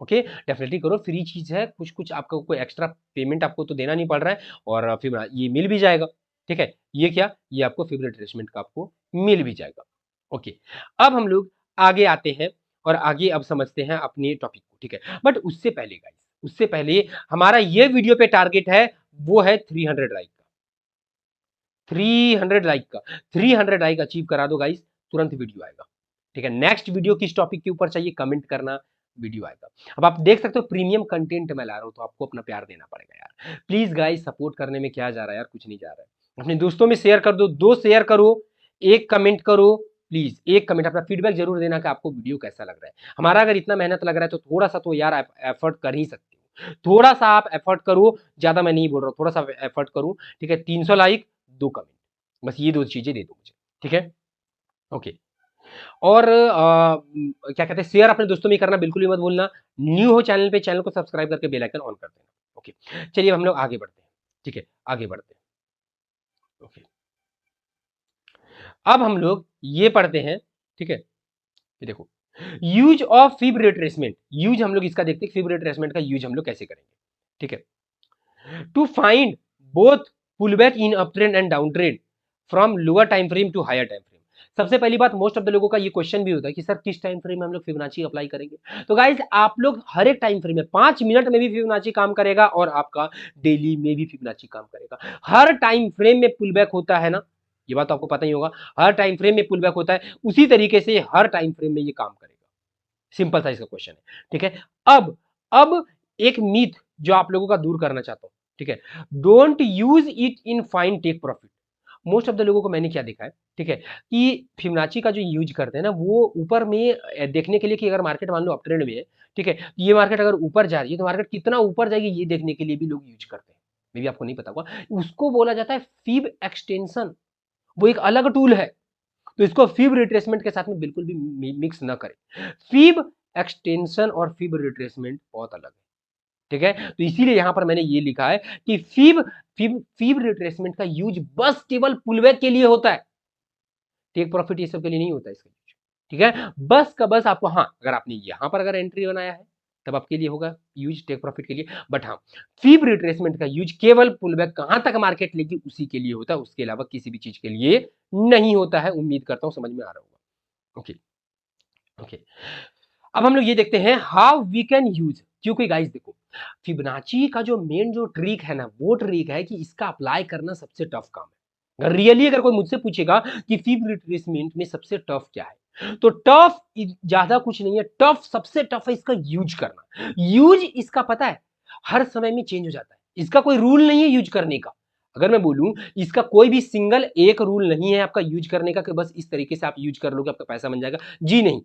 ओके, डेफिनेटली करो, फ्री चीज है, कुछ कुछ आपको कोई एक्स्ट्रा पेमेंट आपको तो देना नहीं पड़ रहा है और फिर ये मिल भी जाएगा। ठीक है, ये क्या, ये आपको फिर रिट्रेसमेंट का आपको मिल भी जाएगा। ओके, अब हम लोग आगे आते हैं और आगे अब समझते हैं अपने टॉपिक को। ठीक है, बट उससे पहले गाइस, उससे पहले हमारा ये वीडियो पे टारगेट है, वो है 300 लाइक का। 300 लाइक का, 300 लाइक अचीव करा दो गाइस, तुरंत वीडियो आएगा। ठीक है, नेक्स्ट वीडियो किस टॉपिक के ऊपर चाहिए कमेंट करना, वीडियो आएगा। अब आप देख सकते हो प्रीमियम कंटेंट मैं ला रहा हूं, तो आपको अपना प्यार देना पड़ेगा यार। प्लीज गाइस सपोर्ट करने में क्या जा रहा है यार, कुछ नहीं जा रहा है। अपने दोस्तों में शेयर कर दो, 2 शेयर करो, 1 कमेंट करो, प्लीज 1 कमेंट, अपना फीडबैक जरूर देना कि आपको वीडियो कैसा लग रहा है। हमारा अगर इतना मेहनत लग रहा है तो थोड़ा सा तो यार आप एफर्ट कर ही सकते हो, थोड़ा सा आप एफर्ट करो, ज्यादा मैं नहीं बोल रहा हूँ, थोड़ा सा एफर्ट करो। ठीक है, 300 लाइक, 2 कमेंट, बस ये 2 चीजें दे दो मुझे। ठीक है, ओके। और क्या कहते हैं, शेयर अपने दोस्तों में करना बिल्कुल भी मत भूलना। न्यू हो चैनल पे, चैनल को सब्सक्राइब करके बेल आइकन ऑन कर देना। ओके, चलिए हम लोग आगे बढ़ते हैं। ठीक है, आगे बढ़ते हैं। ओके, अब हम लोग ये पढ़ते हैं। ठीक है, ये देखो, use of fib retracement, use हम लोग इसका देखते हैं, फिब रिट्रेसमेंट का यूज हम लोग कैसे करेंगे। ठीक है, to find both pullback in up trend and down trend from lower time frame to higher time frame. सबसे पहली बात, मोस्ट ऑफ द लोगों का ये क्वेश्चन भी होता है कि सर किस टाइम फ्रेम में हम लोग फिबोनाची अप्लाई करेंगे। तो गाइज आप लोग हर एक टाइम फ्रेम में 5 मिनट में भी फिबोनाची काम करेगा और आपका डेली में भी फिबोनाची काम करेगा। हर टाइम फ्रेम में पुल बैक होता है ना, ये बात तो आपको पता ही होगा, हर टाइम फ्रेम में पुल बैक होता है, उसी तरीके से हर टाइम फ्रेम में ये काम करेगा। सिंपल सा इसका क्वेश्चन है। ठीक है, अब एक मीथ जो आप लोगों का दूर करना चाहता हूं। ठीक है, don't use it in fine take profit. Most of the लोगों को मैंने क्या देखा है, ठीक है, कि फिबोनाची का जो यूज करते हैं ना, वो ऊपर में देखने के लिए कि अगर मार्केट मान लो अप ट्रेंड में है, ठीक है, ये मार्केट अगर ऊपर जा रही है तो मार्केट कितना ऊपर जाएगी ये देखने के लिए भी लोग यूज करते हैं। मे बी आपको नहीं पता होगा, उसको बोला जाता है फिब एक्सटेंशन, वो एक अलग टूल है। तो इसको फिब रिट्रेसमेंट के साथ में बिल्कुल भी मिक्स ना करें। फिब एक्सटेंशन और फिब रिट्रेसमेंट बहुत अलग है। ठीक है, तो इसीलिए यहां पर मैंने ये लिखा है कि फिब फिब फिब रिट्रेसमेंट का यूज बस केवल पुलबैक के लिए होता है, टेक प्रॉफिट ये सब के लिए नहीं होता इसका यूज। ठीक है, बस का बस आपको, हाँ अगर आपने यहां पर अगर एंट्री बनाया है तब आपके लिए होगा यूज टेक प्रॉफिट के लिए, बट हाँ फिब रिट्रेसमेंट का यूज केवल पुलबैक कहां तक मार्केट लेगी उसी के लिए होता है, उसके अलावा किसी भी चीज के लिए नहीं होता है। उम्मीद करता हूं समझ में आ रहा होगा। ओके, ओके, अब हम लोग ये देखते हैं हाउ वी कैन यूज, क्योंकि गाइस देखो फिबोनाची का जो मेन जो ट्रिक है ना, वो ट्रिक है कि इसका अप्लाई करना सबसे टफ काम है। अगर रियली अगर कोई मुझसे पूछेगा कि फिब रिट्रेसमेंट में सबसे टफ क्या है, तो टफ ज्यादा कुछ नहीं है, टफ सबसे टफ है इसका यूज करना। यूज इसका पता है हर समय में चेंज हो जाता है, इसका कोई रूल नहीं है यूज करने का। अगर मैं बोलूं इसका कोई भी सिंगल एक रूल नहीं है आपका यूज करने का कि बस इस तरीके से आप यूज कर लोगे आपका पैसा बन जाएगा, जी नहीं।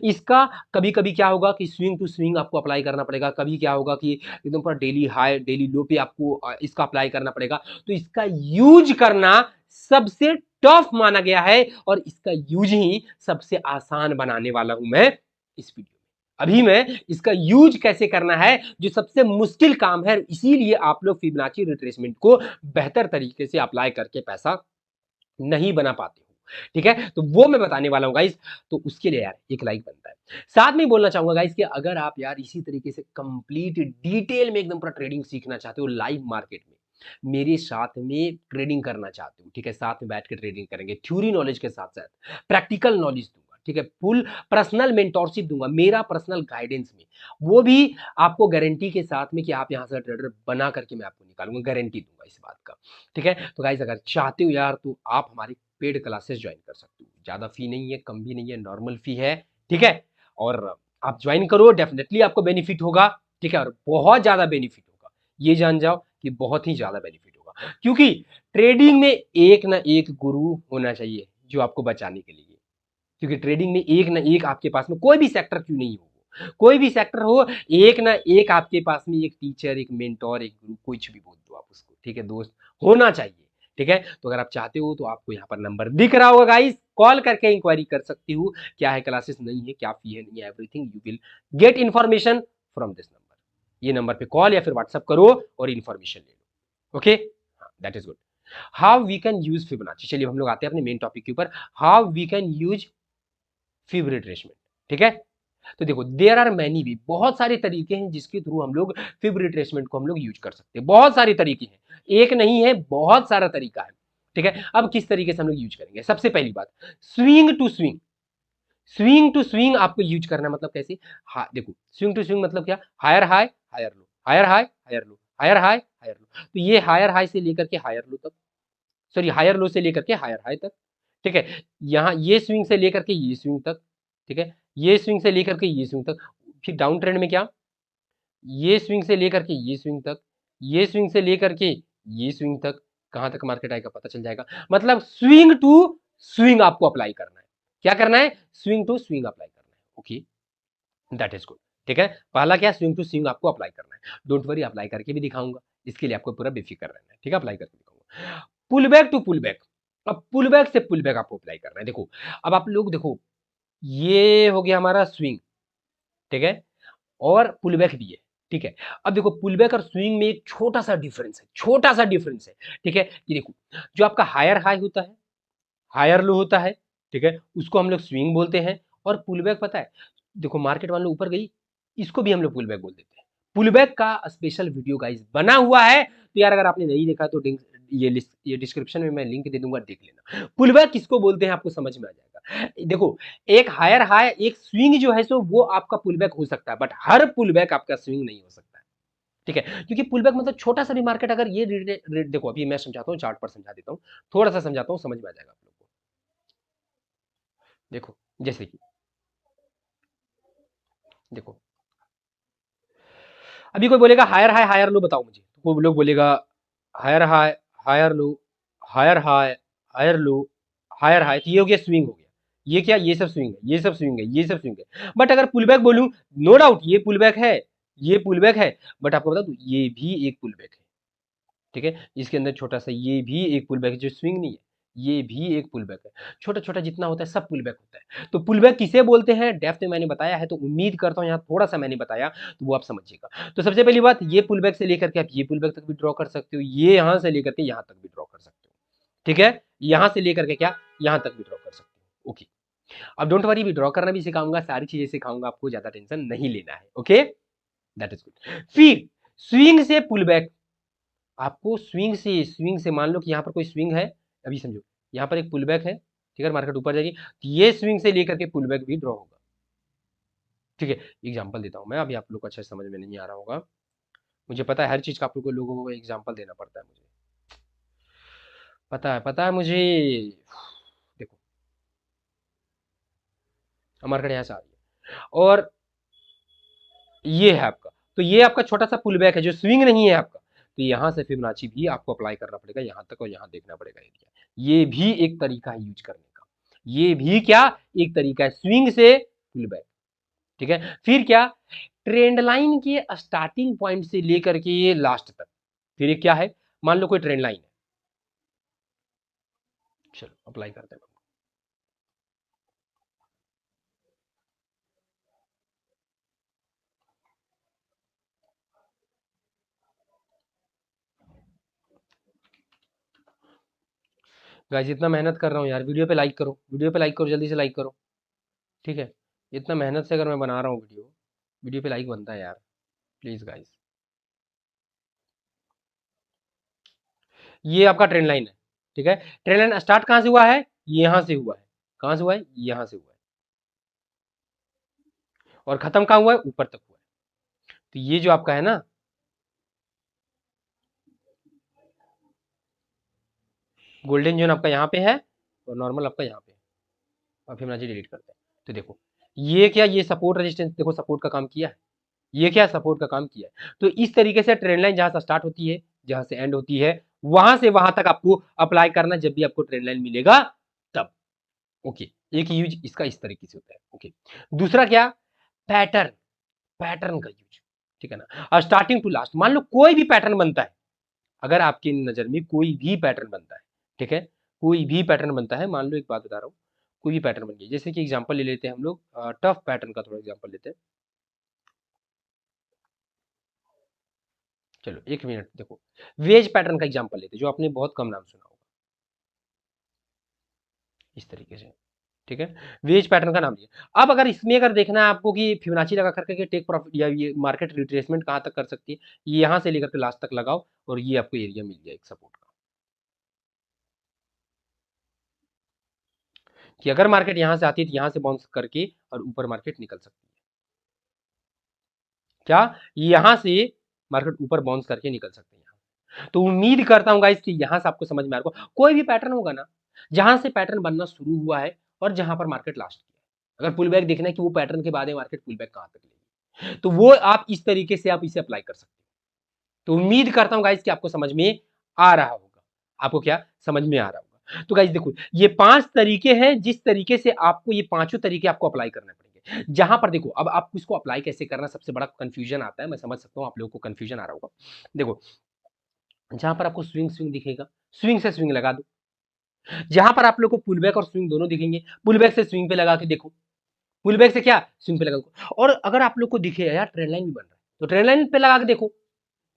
इसका कभी कभी क्या होगा कि स्विंग टू स्विंग आपको अप्लाई करना पड़ेगा, कभी क्या होगा कि एकदम पूरा डेली हाई डेली लो पे आपको इसका अप्लाई करना पड़ेगा। तो इसका यूज करना सबसे टफ माना गया है और इसका यूज ही सबसे आसान बनाने वाला हूं मैं इस वीडियो में। अभी मैं इसका यूज कैसे करना है जो सबसे मुश्किल काम है, इसीलिए आप लोग फिबोनाची रिट्रेसमेंट को बेहतर तरीके से अप्लाई करके पैसा नहीं बना पाते हो। ठीक है, तो वो मैं बताने वाला हूं गाइस, तो उसके लिए यार एक लाइक बनता है। साथ में बोलना चाहूंगा गाइस कि अगर आप यार इसी तरीके से कंप्लीट डिटेल में एकदम पूरा ट्रेडिंग सीखना चाहते हो लाइव मार्केट में, मेरे साथ में ट्रेडिंग करना चाहते हो, ठीक है, साथ में बैठ के ट्रेडिंग करेंगे, थ्योरी नॉलेज के साथ साथ प्रैक्टिकल नॉलेज दूंगा। ठीक है, फुल पर्सनल मेंटोरशिप दूंगा, मेरा पर्सनल गाइडेंस में, वो भी आपको गारंटी के साथ में कि आप यहाँ से ट्रेडर बना करके मैं आपको निकालूंगा, गारंटी दूंगा इस बात का। ठीक है, तो गाइस अगर चाहते हो यार तो आप हमारी पेड क्लासेस ज्वाइन कर सकते हो, ज्यादा फी नहीं है, कम भी नहीं है, नॉर्मल फी है। ठीक है, और आप ज्वाइन करो, डेफिनेटली आपको बेनिफिट होगा। ठीक है, और बहुत ज्यादा बेनिफिट होगा, ये जान जाओ कि बहुत ही ज्यादा बेनिफिट होगा, क्योंकि ट्रेडिंग में एक ना एक गुरु होना चाहिए जो आपको बचाने के लिए, क्योंकि ट्रेडिंग में एक ना एक आपके पास में, कोई भी सेक्टर क्यों नहीं हो, कोई भी सेक्टर हो, एक ना एक आपके पास में एक टीचर, एक मेंटोर, एक गुरु, कुछ भी बोल दो आप उसको, ठीक है दोस्त, होना चाहिए। ठीक है, तो अगर आप चाहते हो तो आपको यहाँ पर नंबर दिख रहा होगा गाइस, कॉल करके इंक्वायरी कर सकती हूँ, क्या है क्लासेस नहीं है, क्या फी है नहीं है, everything you will get information from this number. ये नंबर पे कॉल या फिर व्हाट्सअप करो और इन्फॉर्मेशन ले लो। Okay, that is good. How we can use Fibonacci, चलिए हम लोग आते हैं अपने मेन टॉपिक के ऊपर, how we can use fib retracement. ठीक है, तो देखो देयर आर मैनी भी, बहुत सारे तरीके हैं जिसके थ्रू हम लोग फिब रिट्रेसमेंट को हम लोग यूज कर सकते हैं, बहुत सारे तरीके हैं, एक नहीं है, बहुत सारा तरीका है। ठीक है, अब किस तरीके से हम लोग यूज करेंगे, सबसे पहली बात, swing to swing, swing to swing आपको यूज करना है, मतलब कैसे, हाँ देखो, स्विंग टू स्विंग मतलब क्या, higher high higher low, higher high higher low, higher high higher low, तो ये हायर हाई से लेकर के हायर लो तक, सॉरी हायर लो से लेकर के हायर हाई तक। ठीक है, यहाँ ये स्विंग से लेकर के ये स्विंग तक। ठीक है, ये स्विंग से लेकर के ये स्विंग तक, फिर डाउन ट्रेंड में क्या, ये स्विंग से लेकर के ये स्विंग तक, ये स्विंग से लेकर के ये स्विंग तक, कहां तक मार्केट आएगा पता चल जाएगा, मतलब स्विंग टू स्विंग आपको अप्लाई करना है, क्या करना है, स्विंग टू स्विंग अप्लाई करना है। Okay, that is good. ठीक है, पहला क्या, स्विंग टू स्विंग आपको अप्लाई करना है, डोंट वरी अप्लाई करके भी दिखाऊंगा, इसके लिए आपको पूरा बेफिक्र रहना है। ठीक है, अप्लाई करके दिखाऊंगा। Pull back to pull back, अब पुल बैक से पुल बैक आपको अप्लाई करना है। देखो अब आप लोग देखो, ये हो गया हमारा स्विंग, ठीक है, और पुल बैक भी है। ठीक है, अब देखो पुल बैक और स्विंग में एक छोटा सा डिफरेंस है, छोटा सा डिफरेंस है। ठीक है, ये देखो, जो आपका हायर हाई होता है, हायर लो होता है, ठीक है, उसको हम लोग स्विंग बोलते हैं, और पुल बैक पता है, देखो मार्केट मान लो ऊपर गई, इसको भी हम लोग पुल बैक बोल देते हैं। पुल बैक का स्पेशल वीडियो गाइस बना हुआ है, तो यार अगर आपने नहीं देखा तो ये डिस्क्रिप्शन में मैं लिंक दे दूंगा, देख लेना। पुल बैक किसको बोलते हैं आपको समझ में आ जाएगा। देखो एक हायर हाई, एक स्विंग जो है सो वो आपका पुल बैक हो सकता है, बट हर पुल बैक आपका स्विंग नहीं हो सकता है। ठीक है, क्योंकि पुल बैक मतलब छोटा सा भी मार्केट अगर ये रेट देखो, अभी मैं समझाता हूँ, चार्ट पर समझा देता हूँ, थोड़ा सा समझाता हूँ, समझ में आ जाएगा आप लोग को। देखो जैसे कि देखो, अभी कोई बोलेगा हायर हाई हायर लो बताओ मुझे, तो कोई लोग बोलेगा higher high higher low, higher high higher low, higher high, तो ये हो गया स्विंग हो गया, ये क्या, ये सब स्विंग है, ये सब स्विंग है, ये सब स्विंग है, बट अगर पुल बैक बोलूं, नो डाउट ये पुल बैक है, ये पुल बैक है, बट आपको बता दूं ये भी एक पुल बैक है। ठीक है, इसके अंदर छोटा सा ये भी एक पुल बैक है, जो स्विंग नहीं है, ये भी एक पुल बैक है, छोटा छोटा जितना होता है सब पुल बैक होता है। तो पुल बैक किसे बोलते हैं डेप्थ में मैंने बताया है, तो उम्मीद करता हूँ यहाँ थोड़ा सा मैंने बताया तो वो आप समझिएगा। तो सबसे पहली बात, ये पुल बैक से लेकर के आप ये पुल बैक तक भी ड्रॉ कर सकते हो, ये यहाँ से लेकर के यहाँ तक भी ड्रॉ कर सकते हो। ठीक है, यहाँ से लेकर के क्या, यहाँ तक भी ड्रॉ कर सकते हो। ओके, अब डोंट वरी, भी ड्रॉ करना भी सिखाऊंगा, सारी चीजें सिखाऊंगा आपको, ज्यादा टेंशन नहीं लेना है। Okay, that is good. फिर स्विंग से पुल बैक, आपको स्विंग से मान लो कि यहाँ पर कोई स्विंग है, अभी समझो यहाँ पर एक पुल बैक है, ठीक है, मार्केट ऊपर जाएगी, तो ये स्विंग से लेकर के पुल बैक भी ड्रॉ होगा। ठीक है, एग्जांपल देता हूं मैं, अभी आप लोग को अच्छा समझ में नहीं आ रहा होगा, मुझे पता है हर चीज का आप लोगों को एग्जांपल देना पड़ता है, मुझे पता है मुझे। देखो मार्केट यहाँ से आ रही है, और ये है आपका, तो ये आपका छोटा सा पुल बैक है जो स्विंग नहीं है आपका, तो यहाँ से फिबोनाची भी आपको अप्लाई करना पड़ेगा, यहाँ तक और यहाँ देखना पड़ेगा एरिया, ये भी एक तरीका है यूज करने का, ये भी क्या, एक तरीका है स्विंग से पुल बैक। ठीक है, फिर क्या, ट्रेंड लाइन के स्टार्टिंग पॉइंट से लेकर के ये लास्ट तक, फिर ये क्या है, मान लो कोई ट्रेंड लाइन है, चलो अप्लाई करते हैं। गाइस इतना मेहनत कर रहा हूँ यार, वीडियो पे लाइक करो, वीडियो पे लाइक करो, जल्दी से लाइक करो। ठीक है, इतना मेहनत से अगर मैं बना रहा हूँ वीडियो, वीडियो पे लाइक बनता है यार, प्लीज गाइस। ये आपका ट्रेंड लाइन है। ठीक है, ट्रेंड लाइन स्टार्ट कहाँ से हुआ है, यहाँ से हुआ है, कहाँ से हुआ है, यहाँ से हुआ है। और खत्म कहाँ हुआ है, ऊपर तक हुआ है। तो ये जो आपका है ना, गोल्डन जोन आपका यहाँ पे है और नॉर्मल आपका यहाँ पे है। अब फिबोनाची डिलीट करते हैं। तो देखो ये क्या, ये सपोर्ट रेजिस्टेंस, देखो सपोर्ट का काम किया है, ये क्या सपोर्ट का काम किया है। तो इस तरीके से ट्रेंड लाइन जहां से स्टार्ट होती है, जहां से एंड होती है, वहां से वहां तक आपको अप्लाई करना, जब भी आपको ट्रेंड लाइन मिलेगा तब। ओके, एक यूज इसका इस तरीके से होता है। ओके, दूसरा क्या, पैटर्न, पैटर्न का यूज, ठीक है ना। और स्टार्टिंग टू लास्ट, मान लो कोई भी पैटर्न बनता है, अगर आपकी नजर में कोई भी पैटर्न बनता है, ठीक है, कोई भी पैटर्न बनता है, मान लो एक बात बता रहा हूँ, कोई भी पैटर्न बन गया, जैसे कि एग्जांपल ले लेते हैं हम लोग, टफ पैटर्न का थोड़ा एग्जांपल लेते हैं। चलो एक मिनट, देखो वेज पैटर्न का एग्जांपल लेते हैं, जो आपने बहुत कम नाम सुना होगा, इस तरीके से, ठीक है, वेज पैटर्न का नाम लिया। अब अगर इसमें अगर देखना है आपको कि फिबोनाची लगा करके टेक प्रॉफिट या ये मार्केट रिट्रेसमेंट कहां तक कर सकती है, ये यहां से लेकर के लास्ट तक लगाओ और ये आपको एरिया मिल गया एक सपोर्ट का, कि अगर मार्केट यहां से आती है तो यहां से बाउंस करके और ऊपर मार्केट निकल सकती है। क्या, यहां से मार्केट ऊपर बाउंस करके निकल सकते हैं। तो उम्मीद करता हूं गाइस कि यहां से आपको समझ में आ रहा होगा, कोई भी पैटर्न होगा ना, जहां से पैटर्न बनना शुरू हुआ है और जहां पर मार्केट लास्ट किया है, अगर पुल बैक देखना है कि वो पैटर्न के बाद मार्केट पुल बैक कहां तक लेगी, तो वो आप इस तरीके से आप इसे अप्लाई कर सकते हैं। तो उम्मीद करता हूं गाइस कि आपको समझ में आ रहा होगा, आपको क्या समझ में आ रहा होगा। तो गाइस देखो ये 5 तरीके हैं, जिस तरीके से आपको ये पांचों तरीके आपको अप्लाई करने पड़ेंगे। जहां पर देखो अब आपको इसको अप्लाई कैसे करना, सबसे बड़ा कंफ्यूजन आता है, मैं समझ सकता हूं आप लोगों को कंफ्यूजन आ रहा होगा। देखो जहां पर आपको स्विंग स्विंग दिखेगा, स्विंग से स्विंग लगा दो। जहां पर आप लोग को पुल बैक और स्विंग दोनों दिखेंगे, पुल बैक से स्विंग पे लगा के देखो, पुल बैक से क्या, स्विंग पे लगा दो। और अगर आप लोग को दिखे यार ट्रेंड लाइन भी बन रहा है, तो ट्रेंड लाइन पे लगा के देखो।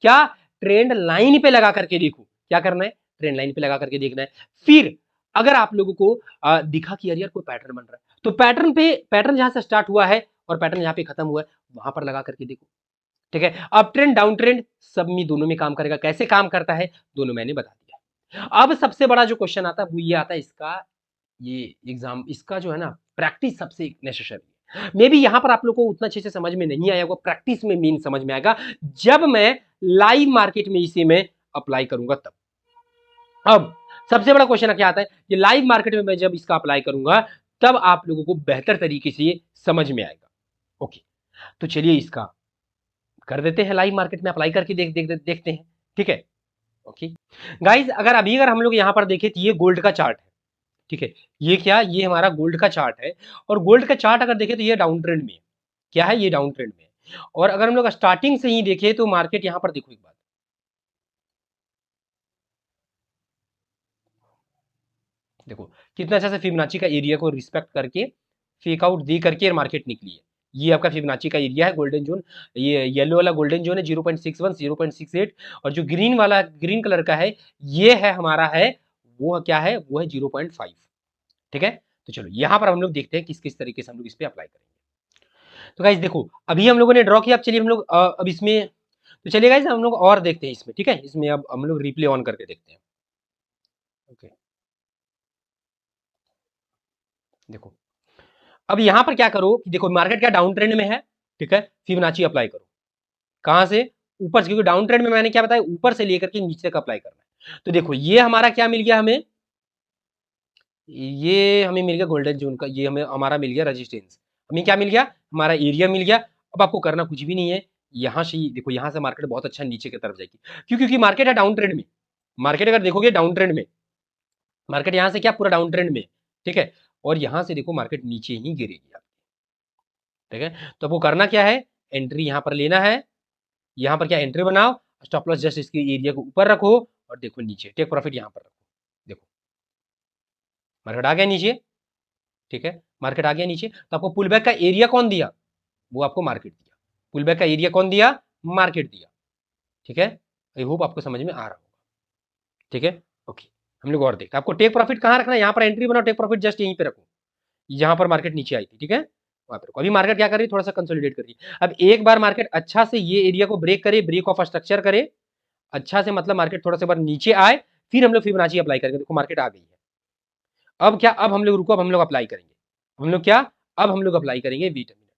क्या, ट्रेंड लाइन पे लगा करके देखो, क्या करना है, ट्रेंड लाइन पे लगा करके देखना है। फिर अगर आप लोगों को दिखा कि यार कोई पैटर्न बन रहा है, तो पैटर्न पे, पैटर्न जहां से स्टार्ट हुआ है और पैटर्न जहां पे खत्म हुआ है, वहां पर लगा करके देखो, ठीक है। अप ट्रेंड डाउन ट्रेंड सब में, दोनों में काम करेगा। कैसे काम करता है दोनों मैंने बता दिया। अब सबसे बड़ा जो क्वेश्चन आता है वो ये आता है, इसका ये एग्जाम, इसका जो है ना प्रैक्टिस सबसे नेसेसरी है। मे बी यहां पर आप लोग को उतना अच्छे से समझ में नहीं आया होगा, प्रैक्टिस में मेन समझ में आएगा, जब मैं लाइव मार्केट में इसे मैं अप्लाई करूंगा तब। अब सबसे बड़ा क्वेश्चन क्या आता है, कि लाइव मार्केट में मैं जब इसका अप्लाई करूंगा तब आप लोगों को बेहतर तरीके से समझ में आएगा। ओके, तो चलिए इसका कर देते हैं, लाइव मार्केट में अप्लाई करके देखते हैं, ठीक है। ओके गाइज, अगर हम लोग यहाँ पर देखें तो ये गोल्ड का चार्ट है, ठीक है, ये क्या, ये हमारा गोल्ड का चार्ट है। और गोल्ड का चार्ट अगर देखें तो ये डाउन ट्रेंड में है। क्या है, ये डाउन ट्रेंड में है। और अगर हम लोग स्टार्टिंग से ही देखें तो मार्केट यहाँ पर देखो एक बात, देखो कितना अच्छा से फिबोनाची का एरिया को रिस्पेक्ट करके फेक आउट दे करके मार्केट निकली है। ये आपका फिबोनाची का एरिया है, गोल्डन जोन, ये येलो वाला गोल्डन जोन है 0.61 0.68, और जो ग्रीन वाला, ग्रीन कलर का है, ये है हमारा है, वो क्या है, वो है 0.5, ठीक है। तो चलो यहां पर हम लोग देखते हैं किस किस तरीके से हम लोग इस पे अप्लाई करेंगे। तो गाइज देखो अभी हम लोगों ने ड्रॉ किया, अब चलिए हम लोग अब इसमें, तो चलिए गाइज हम लोग और देखते हैं इसमें, ठीक है, इसमें अब हम लोग रिप्ले ऑन करके देखते हैं। ओके, देखो अब यहां पर क्या करो कि देखो मार्केट क्या डाउन ट्रेंड में है, ठीक है, फिबोनाची अप्लाई करो। कहां से, ऊपर से, क्योंकि डाउन ट्रेंड में मैंने क्या बताया, ऊपर से लेकर के नीचे तक अप्लाई करना है। तो देखो ये हमारा क्या मिल गया हमें, ये हमें मिल गया गोल्डन जोन का, ये हमें हमारा मिल गया रेजिस्टेंस, हमें क्या मिल गया, हमारा एरिया मिल गया। अब आपको करना कुछ भी नहीं है, यहां से देखो, यहां से मार्केट बहुत अच्छा नीचे की तरफ जाएगी, क्यों, क्योंकि मार्केट है डाउन ट्रेंड में। मार्केट अगर देखोगे डाउन ट्रेंड में, मार्केट यहां से क्या पूरा डाउन ट्रेंड में, ठीक है, और यहां से देखो मार्केट नीचे ही गिरेगी, ठीक है। तो आपको करना क्या है, एंट्री यहां पर लेना है, यहां पर क्या एंट्री बनाओ, स्टॉप लॉस जस्ट इसके एरिया को ऊपर रखो और देखो नीचे टेक प्रॉफिट यहां पर रखो। देखो मार्केट आ गया नीचे, ठीक है, मार्केट आ गया नीचे, तो आपको पुल बैक का एरिया कौन दिया, वो आपको मार्केट दिया। पुल बैक का एरिया कौन दिया, मार्केट दिया, ठीक है। आई होप आपको समझ में आ रहा होगा, ठीक है। ओके, हम लोग और देखते हैं, आपको टेक प्रॉफिट कहां रखना है, यहां पर एंट्री बनाओ, टेक प्रॉफिट जस्ट यहीं पे रखो, जहां पर मार्केट नीचे आई थी, ठीक है, वहां पर। अभी मार्केट क्या कर रही है, थोड़ा सा कंसोलिडेट कर रही है। अब एक बार मार्केट अच्छा से ये एरिया को ब्रेक करे, ब्रेक ऑफ स्ट्रक्चर करे अच्छा से, मतलब मार्केट थोड़ा सा बार नीचे आए, फिर हम लोग फिबोनाची अप्लाई करेंगे। देखो मार्केट आ गई है, अब क्या, अब हम लोग रुको, अब हम लोग अप्लाई करेंगे, हम लोग क्या, अब हम लोग अप्लाई करेंगे, wait a minute,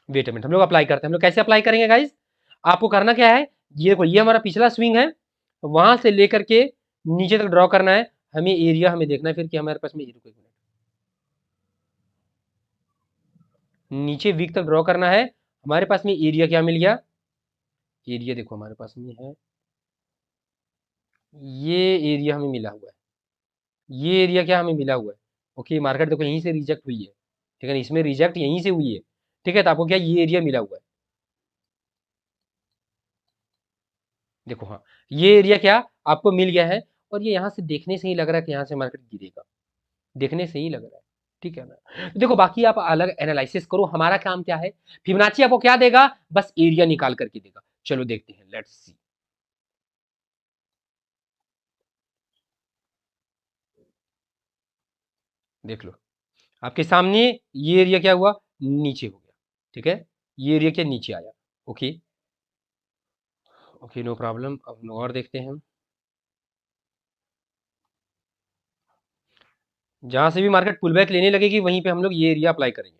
wait a minute, हम लोग अप्लाई करते हैं। हम लोग कैसे अप्लाई करेंगे गाइस? आपको करना क्या है, ये देखो ये हमारा पिछला स्विंग है, वहां से लेकर के नीचे तक ड्रॉ करना है। हमें एरिया हमें देखना है फिर कि हमारे पास में नीचे वीक तक ड्रॉ करना है। हमारे पास में एरिया क्या मिल गया? एरिया देखो हमारे पास में है, ये एरिया हमें मिला हुआ है। ये एरिया क्या हमें मिला हुआ है? ओके, मार्केट देखो यहीं से रिजेक्ट हुई है, ठीक है ना, इसमें रिजेक्ट यहीं से हुई है, ठीक है। तो आपको क्या ये एरिया मिला हुआ है, देखो हाँ, ये एरिया क्या आपको मिल गया है। और ये यहाँ से देखने से ही लग रहा है कि यहाँ से मार्केट गिरेगा, देखने से ही लग रहा है, ठीक है ना। तो देखो बाकी आप अलग एनालिसिस करो, हमारा काम क्या है, फिबोनाची आपको क्या देगा, बस एरिया निकाल करके देगा। चलो देखते हैं, लेट्स सी। देख लो आपके सामने, ये एरिया क्या हुआ, नीचे हो गया, ठीक है। ये एरिया क्या नीचे आया, ओके। ओके नो प्रॉब्लम, अब हम और देखते हैं। जहां से भी मार्केट पुल बैक लेने लगेगी वहीं पे हम लोग ये एरिया अप्लाई करेंगे।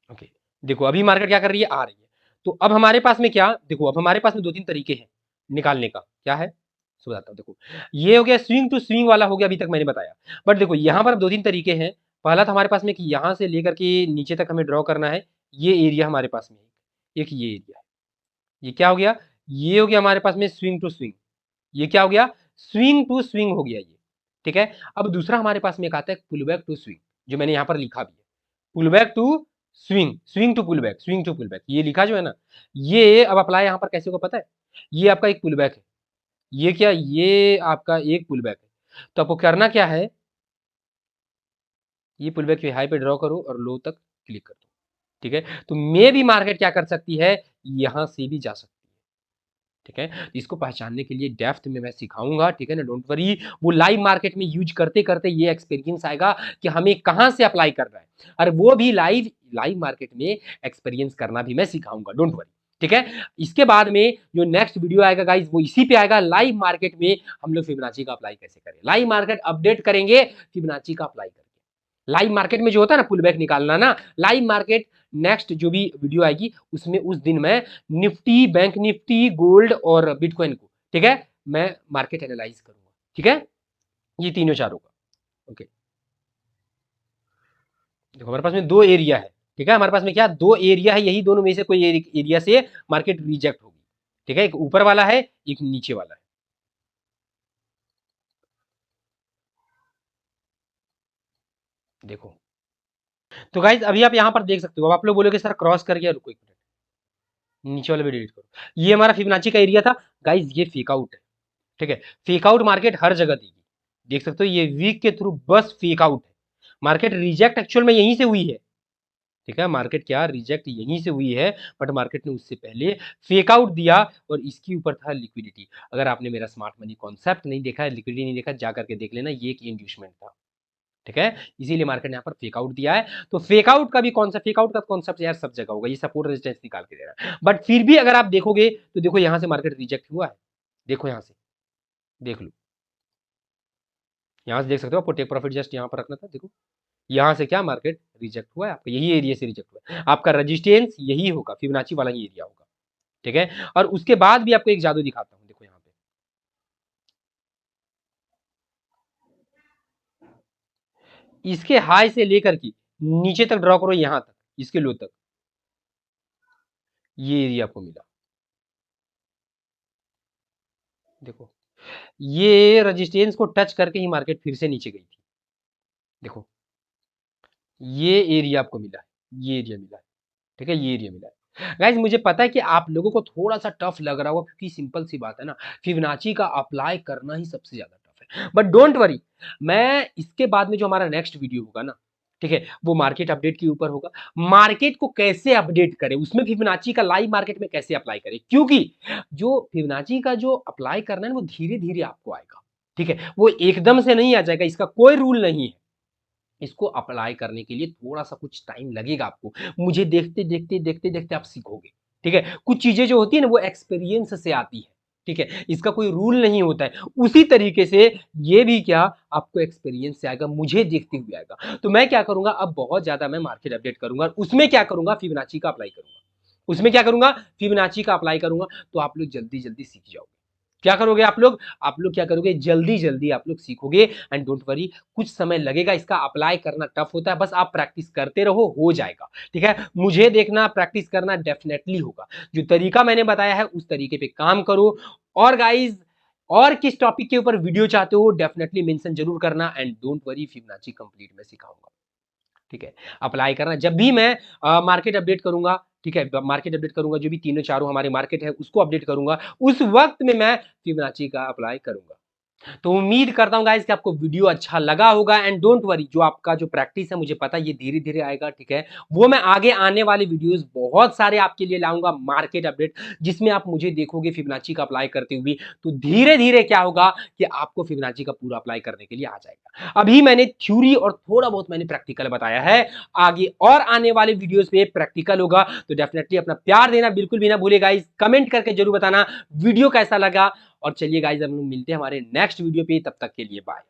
ओके, देखो अभी मार्केट क्या कर रही है, आ रही है। तो अब हमारे पास में क्या, देखो अब हमारे पास में दो तीन तरीके हैं निकालने का, क्या है सो बताता हूँ। देखो ये हो गया स्विंग टू स्विंग वाला, हो गया अभी तक मैंने बताया। बट देखो यहाँ पर दो तीन तरीके हैं। पहला था हमारे पास में कि यहाँ से लेकर के नीचे तक हमें ड्रॉ करना है, ये एरिया हमारे पास में एक ये एरिया है। ये क्या हो गया, ये हो गया हमारे पास में स्विंग टू स्विंग। ये क्या हो गया, स्विंग टू स्विंग हो गया ये, ठीक है। अब दूसरा हमारे पास में एक आता है पुल बैक टू स्विंग, जो मैंने यहाँ पर लिखा भी है, pull back to swing, swing to pull back, swing to pull back, ये लिखा जो है ना। ये अब अप्लाई यहाँ पर कैसे होगा पता है, ये आपका एक पुल बैक है, ये क्या, ये आपका एक पुल बैक है। तो आपको करना क्या है, ये पुल बैक के हाई पे ड्रॉ करो और लो तक क्लिक कर दो, ठीक है। तो मे भी मार्केट क्या कर सकती है, यहां से भी जा सकती है, ठीक है। तो इसको पहचानने के लिए डेप्थ में मैं सिखाऊंगा, ठीक है ना, डोंट वरी। वो लाइव मार्केट में यूज करते करते ये एक्सपीरियंस आएगा कि हमें कहां से अप्लाई करना है, और वो भी लाइव लाइव मार्केट में एक्सपीरियंस करना भी मैं सिखाऊंगा, डोंट वरी, ठीक है। इसके बाद में जो नेक्स्ट वीडियो आएगा गाइस, वो इसी पे आएगा, लाइव मार्केट में हम लोग फिबोनाची का अप्लाई कैसे करें, लाइव मार्केट अपडेट करेंगे फिबोनाची का अप्लाई करके। लाइव मार्केट में जो होता है ना पुल बैक निकालना ना, लाइव मार्केट नेक्स्ट जो भी वीडियो आएगी उसमें उस दिन मैं निफ्टी, बैंक निफ्टी, गोल्ड और बिटकॉइन को, ठीक है, मैं मार्केट एनालाइज करूंगा, ठीक है। ये तीनों चारों का, ओके। देखो हमारे पास में दो एरिया है, ठीक है, हमारे पास में क्या दो एरिया है, यही दोनों में से कोई एरिया से मार्केट रिजेक्ट होगी, ठीक है। एक ऊपर वाला है, एक नीचे वाला है, देखो। तो गाइज अभी आप यहां पर देख सकते हो, अब आप लोग बोलोगे सर क्रॉस कर गया, रुको एक मिनट, नीचे वाले भी डिलीट करो। ये हमारा फिबोनाची का एरिया था गाइज, ये फेक आउट है, ठीक है। फेक आउट मार्केट हर जगह देगी, देख सकते हो ये वीक के थ्रू बस फेक आउट है। मार्केट रिजेक्ट एक्चुअल में यहीं से हुई है, ठीक है, मार्केट क्या रिजेक्ट यहीं से हुई है, बट मार्केट ने उससे पहले फेक आउट दिया। और इसके ऊपर था लिक्विडिटी। अगर आपने मेरा स्मार्ट मनी कॉन्सेप्ट नहीं देखा है, लिक्विडिटी नहीं देखा, जा करके देख लेना, ये एक इंड्यूसमेंट था, ठीक है। इसीलिए मार्केट ने यहाँ पर फेक आउट दिया है। तो फेक आउट का भी कॉन्सेप्ट, फेक आउट का कॉन्सेप्ट यार सब जगह होगा, ये सपोर्ट रेजिस्टेंस निकाल के दे रहा है, बट फिर भी अगर आप देखोगे तो देखो यहाँ से मार्केट रिजेक्ट हुआ है, देखो यहाँ से, देख लो, यहाँ से देख सकते हो, आपको टेक प्रॉफिट जस्ट यहाँ पर रखना था, देखो यहाँ से क्या मार्केट रिजेक्ट हुआ है, आपका यही एरिया से रिजेक्ट हुआ है, आपका रेजिस्टेंस यही होगा, फिबोनाची वाला ही एरिया होगा, ठीक है। और उसके बाद भी आपको एक जादू दिखाता हूँ, देखो यहाँ पे इसके हाई से लेकर के नीचे तक ड्रॉ करो, यहाँ तक इसके लो तक, ये एरिया आपको मिला, देखो ये रेजिस्टेंस को टच करके ही मार्केट फिर से नीचे गई थी, देखो ये एरिया आपको मिला है, ये एरिया मिला है, ठीक है, ये एरिया मिला है। गाइज मुझे पता है कि आप लोगों को थोड़ा सा टफ लग रहा होगा, क्योंकि सिंपल सी बात है ना, फिबोनाची का अप्लाई करना ही सबसे ज्यादा टफ है, बट डोंट वरी, मैं इसके बाद में जो हमारा नेक्स्ट वीडियो होगा ना, ठीक है, वो मार्केट अपडेट के ऊपर होगा। मार्केट को कैसे अपडेट करें, उसमें फिबोनाची का लाइव मार्केट में कैसे अप्लाई करें, क्योंकि जो फिबोनाची का जो अप्लाई करना है वो धीरे धीरे आपको आएगा, ठीक है, वो एकदम से नहीं आ जाएगा, इसका कोई रूल नहीं है। इसको अप्लाई करने के लिए थोड़ा सा कुछ टाइम लगेगा आपको, मुझे देखते देखते देखते देखते आप सीखोगे, ठीक है। कुछ चीजें जो होती है ना वो एक्सपीरियंस से आती है, ठीक है, इसका कोई रूल नहीं होता है। उसी तरीके से ये भी क्या आपको एक्सपीरियंस से आएगा, मुझे देखते हुए आएगा। तो मैं क्या करूंगा, अब बहुत ज्यादा मैं मार्केट अपडेट करूंगा, उसमें क्या करूंगा, फिबोनाची का अप्लाई करूंगा। उसमें क्या करूंगा, फिबोनाची का अप्लाई करूंगा। तो आप लोग जल्दी जल्दी सीख जाओगे। क्या करोगे आप लोग क्या करोगे, जल्दी जल्दी आप लोग सीखोगे। एंड डोंट वरी, कुछ समय लगेगा, इसका अप्लाई करना टफ होता है, बस आप प्रैक्टिस करते रहो, हो जाएगा। ठीक है, मुझे देखना, प्रैक्टिस करना डेफिनेटली होगा। जो तरीका मैंने बताया है उस तरीके पे काम करो। और गाइज, और किस टॉपिक के ऊपर वीडियो चाहते हो डेफिनेटली मेंशन जरूर करना। And don't worry, Fibonacci complete में सिखाऊंगा। ठीक है, अप्लाई करना जब भी मैं मार्केट अपडेट करूंगा। ठीक है, मार्केट अपडेट करूंगा, जो भी तीनों चारों हमारे मार्केट है उसको अपडेट करूंगा, उस वक्त में मैं फिबोनाची का अप्लाई करूंगा। तो उम्मीद करता हूं गाइस कि आपको वीडियो अच्छा लगा होगा। एंड डोंट वरी, जो आपका जो प्रैक्टिस है मुझे पता है ये धीरे धीरे आएगा। ठीक है, वो मैं आगे आने वाले वीडियोस बहुत सारे आपके लिए लाऊंगा, मार्केट अपडेट, जिसमें आप मुझे देखोगे फिबोनाची का अप्लाई करते हुए। तो धीरे धीरे क्या होगा कि आपको फिबोनाची का पूरा अप्लाई करने के लिए आ जाएगा। अभी मैंने थ्योरी और थोड़ा बहुत मैंने प्रैक्टिकल बताया है, आगे और आने वाले वीडियोस में प्रैक्टिकल होगा। तो डेफिनेटली अपना प्यार देना बिल्कुल भी ना भूलिए गाइस, कमेंट करके जरूर बताना वीडियो कैसा लगा। और चलिए गाइस, हम लोग मिलते हैं हमारे नेक्स्ट वीडियो पे, तब तक के लिए बाय।